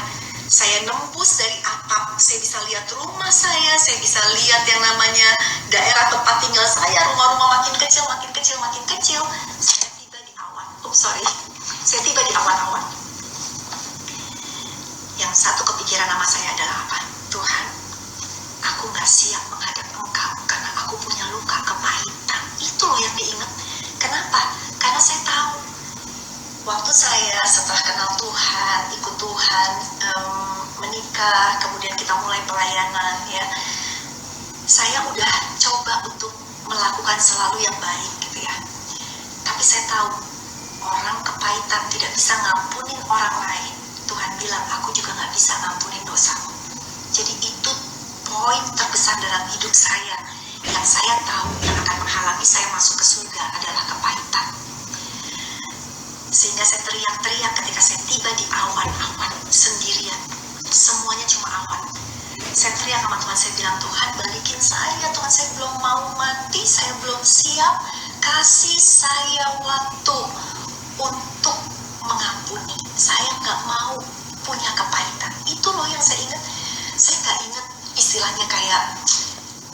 [SPEAKER 1] nembus dari atap, saya bisa lihat rumah saya bisa lihat yang namanya daerah tempat tinggal saya, rumah-rumah makin kecil, saya tiba di awan, saya tiba di awan-awan. Yang satu kepikiran nama saya adalah apa? Tuhan, aku gak siap menghadap Engkau karena aku punya luka kepahitan. Itu loh yang diingat. Kenapa? Karena saya tahu waktu saya setelah kenal Tuhan, ikut Tuhan, menikah, kemudian kita mulai pelayanan, ya, saya udah coba untuk melakukan selalu yang baik, gitu ya. Tapi saya tahu orang kepahitan tidak bisa ngampunin orang lain. Tuhan bilang, aku juga gak bisa ngampunin dosamu. Jadi itu poin terbesar dalam hidup saya. Yang saya tahu yang akan menghalangi saya masuk ke surga adalah kepahitan. Sehingga saya teriak-teriak ketika saya tiba di awan-awan sendirian. Semuanya cuma awan. Saya teriak sama Tuhan, saya bilang, Tuhan balikin saya, Tuhan saya belum mau mati, saya belum siap, kasih saya waktu untuk mengampuni. Saya gak mau punya kepahitan. Itu loh yang saya ingat. Saya gak ingat istilahnya kayak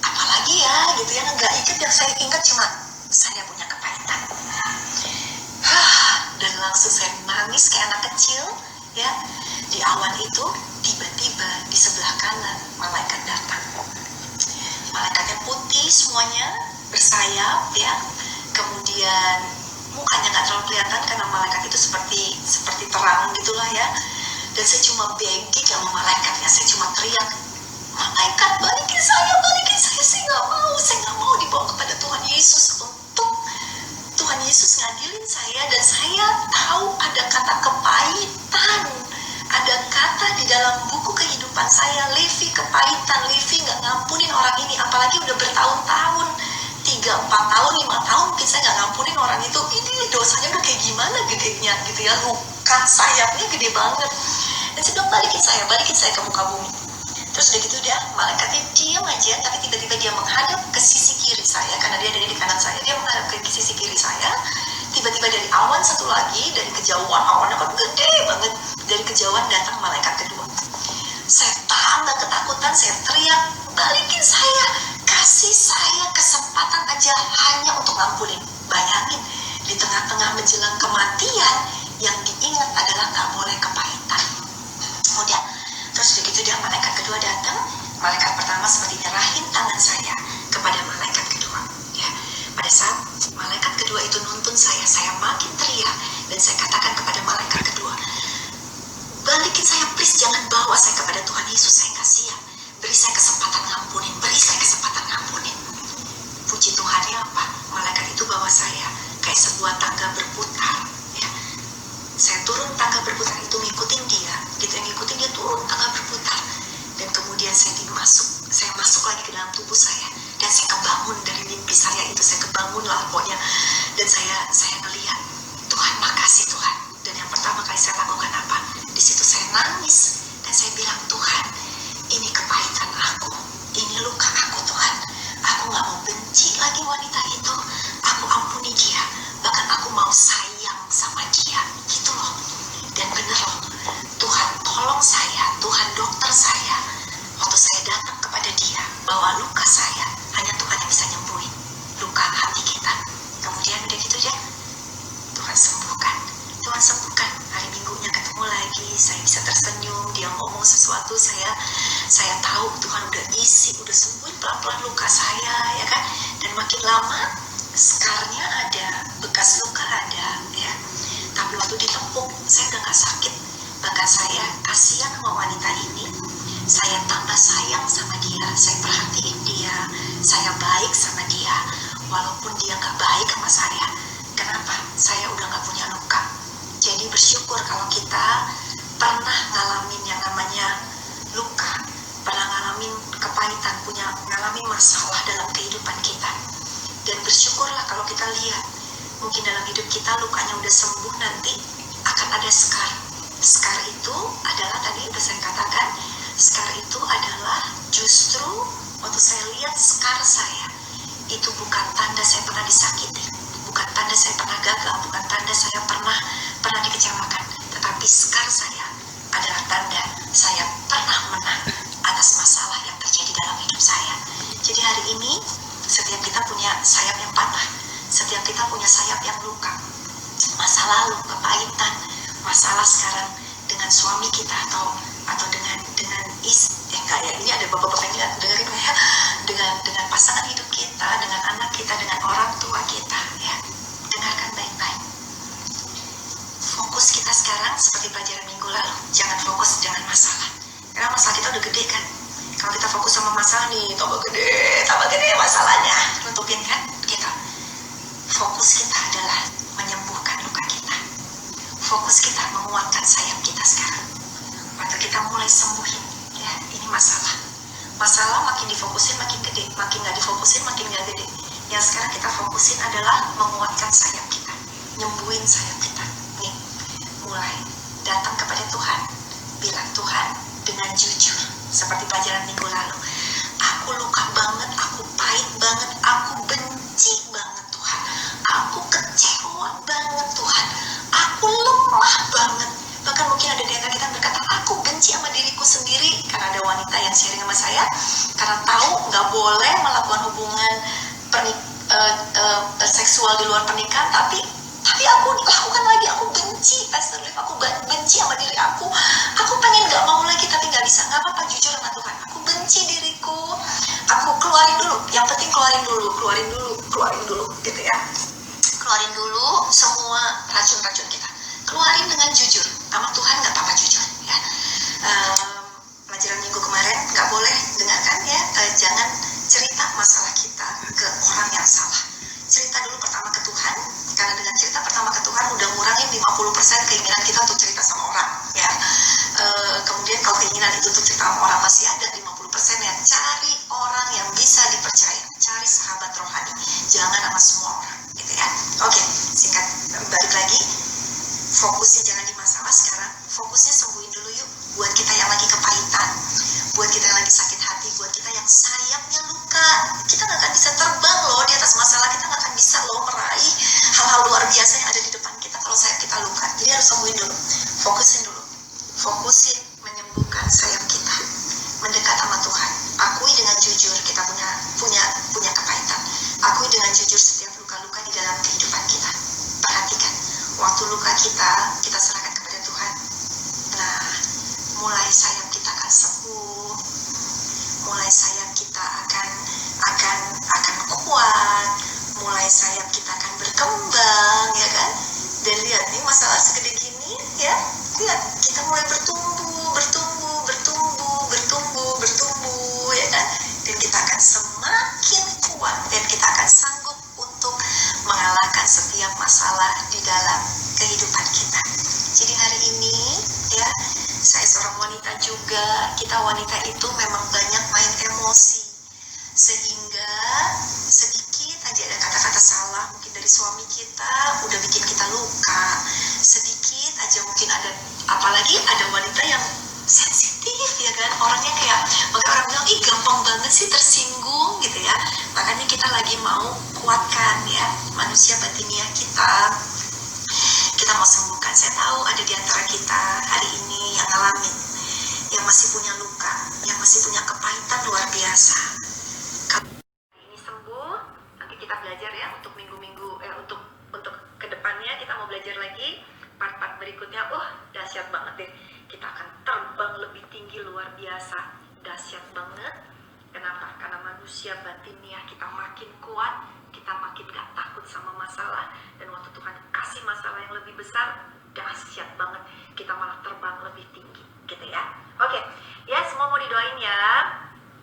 [SPEAKER 1] apalagi ya gitu ya, gak ingat. Yang saya ingat cuma saya punya kepahitan. Dan langsung saya nangis kayak anak kecil, ya. Di awan itu tiba-tiba di sebelah kanan malaikat datang. Malaikatnya putih semuanya, bersayap, ya. Kemudian mukanya nggak terlalu kelihatan karena malaikat itu seperti terang gitulah ya. Dan saya cuma begging sama malaikatnya, saya cuma teriak, malaikat balikin saya, saya nggak mau dibawa kepada Tuhan Yesus untuk Tuhan Yesus ngadilin saya. Dan saya tahu ada kata kepahitan, ada kata di dalam buku kehidupan saya, Levi kepahitan, Levi nggak ngampunin orang ini, apalagi udah bertahun-tahun, 3-4 tahun, 5 tahun mungkin saya nggak ngampunin orang itu. Ini dosanya udah kayak gimana gedenya gitu ya, luka sayapnya gede banget. Dan saya bilang, balikin saya ke muka bumi. Terus udah gitu dia, malaikatnya diam aja, tapi tiba-tiba dia menghadap ke sisi kiri saya, karena dia ada di kanan saya, dia menghadap ke sisi kiri saya. Tiba-tiba dari awan satu lagi, dari kejauhan, awannya kan gede banget, dari kejauhan datang malaikat kedua. Saya tambah ketakutan, saya teriak, balikin saya, kasih saya kesempatan aja hanya untuk ngampunin. Bayangin, di tengah-tengah menjelang kematian, yang diingat adalah gak boleh kepahitan. Udah, terus begitu dia malaikat kedua datang, malaikat pertama seperti nyerahin tangan saya kepada malaikat kedua. Ya, pada saat malaikat kedua itu nuntun saya makin teriak dan saya katakan kepada malaikat kedua, balikin saya please, jangan bawa saya kepada Tuhan Yesus, saya nggak siap. Beri saya kesempatan ngampunin, Puji Tuhannya apa? Malaikat itu bawa saya kayak sebuah tangga berputar. Ya. Saya turun tangga berputar itu ngikutin dia, gitu, ngikutin dia turun tangga berputar. Dan kemudian saya masuk lagi ke dalam tubuh saya. Dan saya kebangun dari mimpi saya itu, saya kebangun lah pokoknya. Dan saya ngelihat, Tuhan makasih Tuhan. Dan yang pertama kali saya lakukan apa? Di situ saya nangis dan saya bilang, Tuhan, ini kepahitan aku, ini luka aku Tuhan. Aku gak mau benci lagi wanita itu, aku ampuni dia, bahkan aku mau sayang sama dia, gitu loh. Dan bener loh, Tuhan tolong saya, Tuhan dokter saya. Waktu saya datang kepada dia, bawa luka saya, hanya Tuhan yang bisa nyembuhin luka hati kita. Kemudian udah gitu deh, Tuhan sembuhkan saya bisa tersenyum. Dia ngomong sesuatu, saya tahu Tuhan udah isi, udah sembuhin pelan-pelan luka saya, ya kan. Dan makin lama skarnya ada, bekas luka ada, ya. Tapi waktu ditepuk saya udah gak sakit. Bahkan saya kasihan sama wanita ini, saya tambah sayang sama dia, saya perhatiin dia, saya baik sama dia, walaupun dia gak baik sama saya. Kenapa? Saya udah gak punya luka. Jadi bersyukur kalau kita pernah ngalamin yang namanya luka, pernah ngalamin kepahitan, ngalamin masalah dalam kehidupan kita. Dan bersyukurlah kalau kita lihat, mungkin dalam hidup kita lukanya udah sembuh, nanti akan ada skar. Skar itu adalah, tadi udah saya katakan, skar itu adalah justru waktu saya lihat skar saya, itu bukan tanda saya pernah disakiti, bukan tanda saya pernah gagal, bukan tanda saya pernah dikecewakan, tetapi skar saya adalah tanda saya pernah menang atas masalah yang terjadi dalam hidup saya. Jadi hari ini setiap kita punya sayap yang patah, setiap kita punya sayap yang luka, masa lalu, kepahitan, masalah sekarang dengan suami kita atau dengan ini ada bapak-bapak yang dengerin ya, dengan pasangan hidup kita, dengan anak kita, dengan orang tua kita, ya. Dengarkan baik-baik. Fokus kita sekarang seperti pelajaran minggu lalu, jangan fokus dengan masalah, karena masalah kita udah gede kan. Kalau kita fokus sama masalah nih, tambah gede masalahnya, nutupin kan kita. Fokus kita adalah menyembuhkan luka kita. Fokus kita menguatkan sayap kita sekarang. Waktu kita mulai sembuhin, ya, ini masalah. Masalah makin difokusin makin gede, makin nggak difokusin makin nggak gede. Yang sekarang kita fokusin adalah menguatkan sayap kita, nyembuhin sayap kita. Nih, mulai datang kepada Tuhan, bilang, Tuhan, dengan jujur, seperti pelajaran minggu lalu, aku luka banget, aku pahit banget, aku benci banget Tuhan, aku kecewa banget Tuhan, aku lemah banget. Bahkan mungkin ada di antara kita yang berkata, aku benci sama diriku sendiri. Karena ada wanita yang sharing sama saya, karena tahu nggak boleh melakukan hubungan seksual di luar pernikahan, tapi aku lakukan lagi, aku benci, aku benci sama diri aku pengen nggak mau lagi tapi nggak bisa. Nggak apa-apa, jujur sama Tuhan, aku benci diriku, aku keluarin dulu, yang penting keluarin dulu gitu ya. Keluarin dulu semua racun-racun kita, keluarin dengan jujur sama Tuhan. Nggak apa-apa jujur ya. Pelajaran minggu kemarin nggak boleh dengarkan ya, jangan cerita masalah kita ke orang yang salah. Cerita dulu pertama ke Tuhan, karena dengan cerita pertama ke Tuhan udah ngurangin 50% keinginan kita untuk cerita sama orang ya. Kemudian kalau keinginan itu untuk cerita sama orang masih ada 50% ya, cari orang yang bisa dipercaya, cari sahabat rohani, jangan sama semua orang gitu ya. Oke, singkat balik lagi, fokusnya jangan di masalah sekarang, fokusnya sembuhin dulu yuk. Buat kita yang lagi kepahitan, buat kita yang lagi sakit hati, buat kita yang sayapnya luka, kita gak akan bisa terbang loh di atas masalah, kita gak akan bisa loh meraih hal-hal luar biasa yang ada di depan kita kalau sayap kita luka. Jadi harus sembuhin dulu, fokusin menyembuhkan sayap kita, mendekat sama Tuhan. Akui dengan jujur kita punya kepahitan, akui dengan jujur setiap luka-luka di dalam kehidupan kita. Perhatikan, waktu luka kita serahkan kepada Tuhan. Nah, mulai sayap kita akan sembuh, mulai sayap kita akan kuat, mulai sayap kita akan berkembang, ya kan? Dan lihat nih, masalah segede gini ya, lihat kita mulai bertumbuh ya kan? Dan kita akan semakin kuat, dan kita akan sanggup untuk mengalahkan setiap masalah di dalam kehidupan kita. Jadi hari ini ya, saya seorang wanita juga, kita wanita itu memang banyak main emosi, sehingga sedikit aja ada kata-kata salah mungkin dari suami kita udah bikin kita luka, sedikit aja mungkin ada, apalagi ada wanita yang sensitif ya kan, orangnya kayak, makanya orang bilang, ih gampang banget sih tersinggung gitu ya. Makanya kita lagi mau kuatkan ya manusia batinia kita mau sembuhkan. Saya tahu ada di antara kita hari ini yang ngalamin, yang masih punya luka, yang masih punya kepahitan luar biasa. Kalau ini sembuh, nanti kita belajar ya untuk minggu-minggu, untuk kedepannya kita mau belajar lagi part-part berikutnya. Dahsyat banget deh. Kita terbang lebih tinggi luar biasa, dahsyat banget. Kenapa? Karena manusia batinnya kita makin kuat, kita makin gak takut sama masalah. Dan waktu Tuhan kasih masalah yang lebih besar, dahsyat banget, kita malah terbang lebih tinggi, gitu ya. Oke, ya semua mau didoain ya.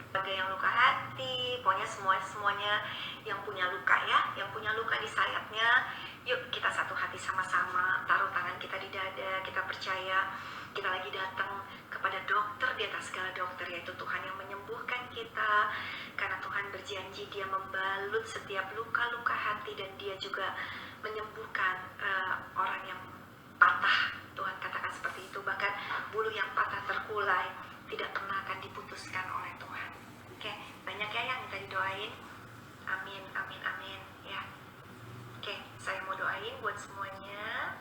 [SPEAKER 1] Bagi yang luka hati, pokoknya semuanya yang punya luka ya, yang punya luka di sayapnya, yuk kita satu hati sama-sama, taruh tangan kita di dada, kita percaya kita lagi datang kepada dokter di atas segala dokter, yaitu Tuhan yang menyembuhkan kita. Karena Tuhan berjanji Dia membalut setiap luka-luka hati, dan Dia juga menyembuhkan orang yang patah. Tuhan katakan seperti itu, bahkan bulu yang patah terkulai tidak pernah akan diputuskan oleh Tuhan. Oke, banyak ya yang minta didoain. Amin, amin, amin ya. Oke, saya mau doain buat semuanya.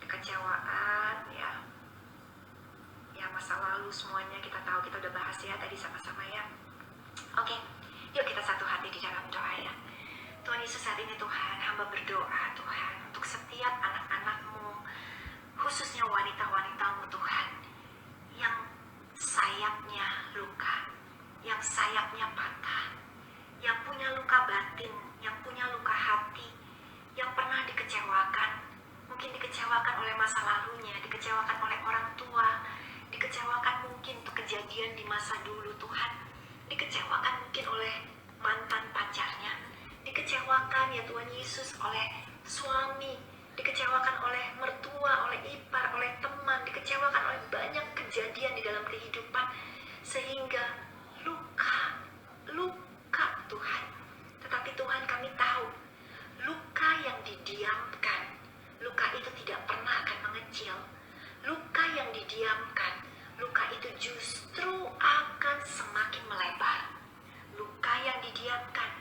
[SPEAKER 1] Kekecewaan ya, masa lalu semuanya kita tahu, kita udah bahas ya tadi sama-sama ya. Oke, yuk kita satu hati di dalam doa ya. Tuhan Yesus, saat ini Tuhan, hamba berdoa Tuhan untuk setiap anak-anak-Mu, khususnya wanita-wanita-Mu Tuhan, yang sayapnya luka, yang sayapnya patah, yang punya luka batin, yang punya luka hati, yang pernah dikecewakan, mungkin dikecewakan oleh masa lalunya, dikecewakan oleh orang tua, dikecewakan mungkin untuk kejadian di masa dulu Tuhan, dikecewakan mungkin oleh mantan pacarnya, dikecewakan ya Tuhan Yesus oleh suami, dikecewakan oleh mertua, oleh ipar, oleh teman, dikecewakan oleh banyak kejadian di dalam kehidupan, sehingga luka Tuhan. Tetapi Tuhan, kami tahu luka yang didiamkan, luka itu tidak pernah akan mengecil. Luka yang didiamkan, luka itu justru akan semakin melebar. Luka yang didiamkan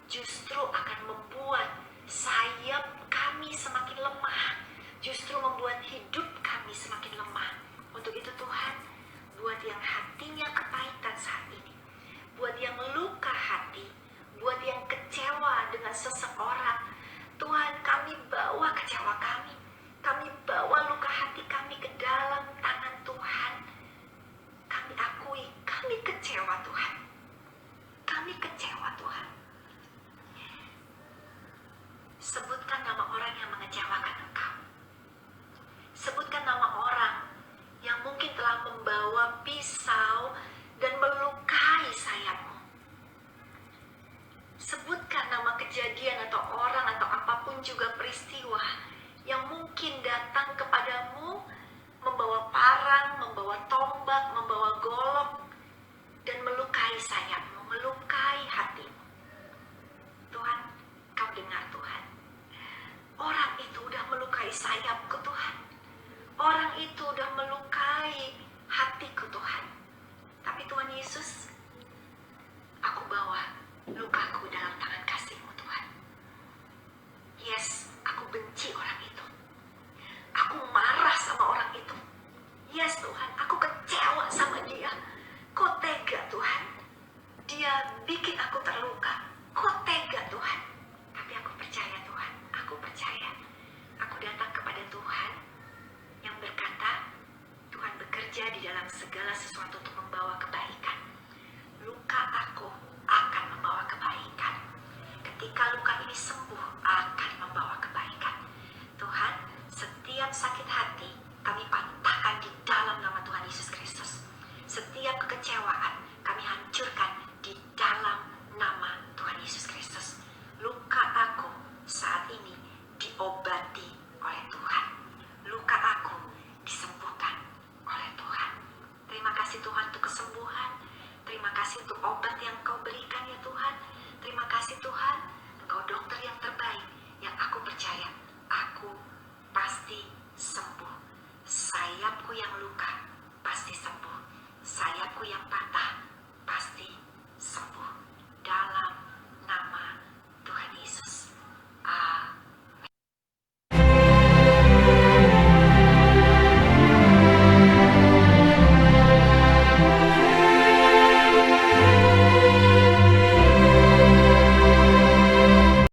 [SPEAKER 1] justru akan membuat sayap kami semakin lemah, justru membuat hidup kami semakin lemah. Untuk itu Tuhan, buat yang hatinya kepahitan saat ini, buat yang luka hati, buat yang kecewa dengan seseorang, Tuhan, kami bawa kecewa kami bawa luka hati kami ke dalam tangan Tuhan. Kami akui, kami kecewa Tuhan. Kami kecewa Tuhan. Sebutkan nama orang yang mengecewakan Engkau. Sebutkan nama orang yang mungkin telah membawa pisau dan melukai sayapmu. Sebutkan nama kejadian atau orang atau apapun juga peristiwa yang mungkin datang kepadamu membawa parang, membawa tombak, membawa golok, dan melukai sayapmu, melukai hatimu. Tuhan, Kau dengar Tuhan. Orang itu udah melukai sayapku Tuhan. Orang itu udah melukai hatiku Tuhan. Tapi Tuhan Yesus, aku bawa lukaku dalam tangan kasih-Mu Tuhan. Yes, aku benci orang itu. Aku marah sama orang itu. Yes Tuhan, aku kecewa sama dia. Kok tega Tuhan? Dia bikin aku terluka. Kok tega Tuhan? Tapi aku percaya Tuhan, aku percaya. Aku datang kepada Tuhan yang berkata, Tuhan bekerja di dalam segala sesuatu untuk membawa kebaikan. Luka aku akan membawa kebaikan. Ketika luka ini sembuh, akan membawa kebaikan. Tuhan, setiap sakit hati kami patahkan di dalam nama Tuhan Yesus Kristus. Setiap kekecewaan kami hancurkan di dalam nama Tuhan Yesus Kristus. Luka aku saat ini diobati oleh Tuhan. Luka aku disembuhkan oleh Tuhan. Terima kasih Tuhan untuk kesembuhan. Terima kasih untuk obat yang Kau berikan ya Tuhan. Terima kasih Tuhan, Engkau dokter yang terbaik, yang aku percaya aku pasti sembuh. Sayapku yang luka pasti sembuh. Sayapku yang patah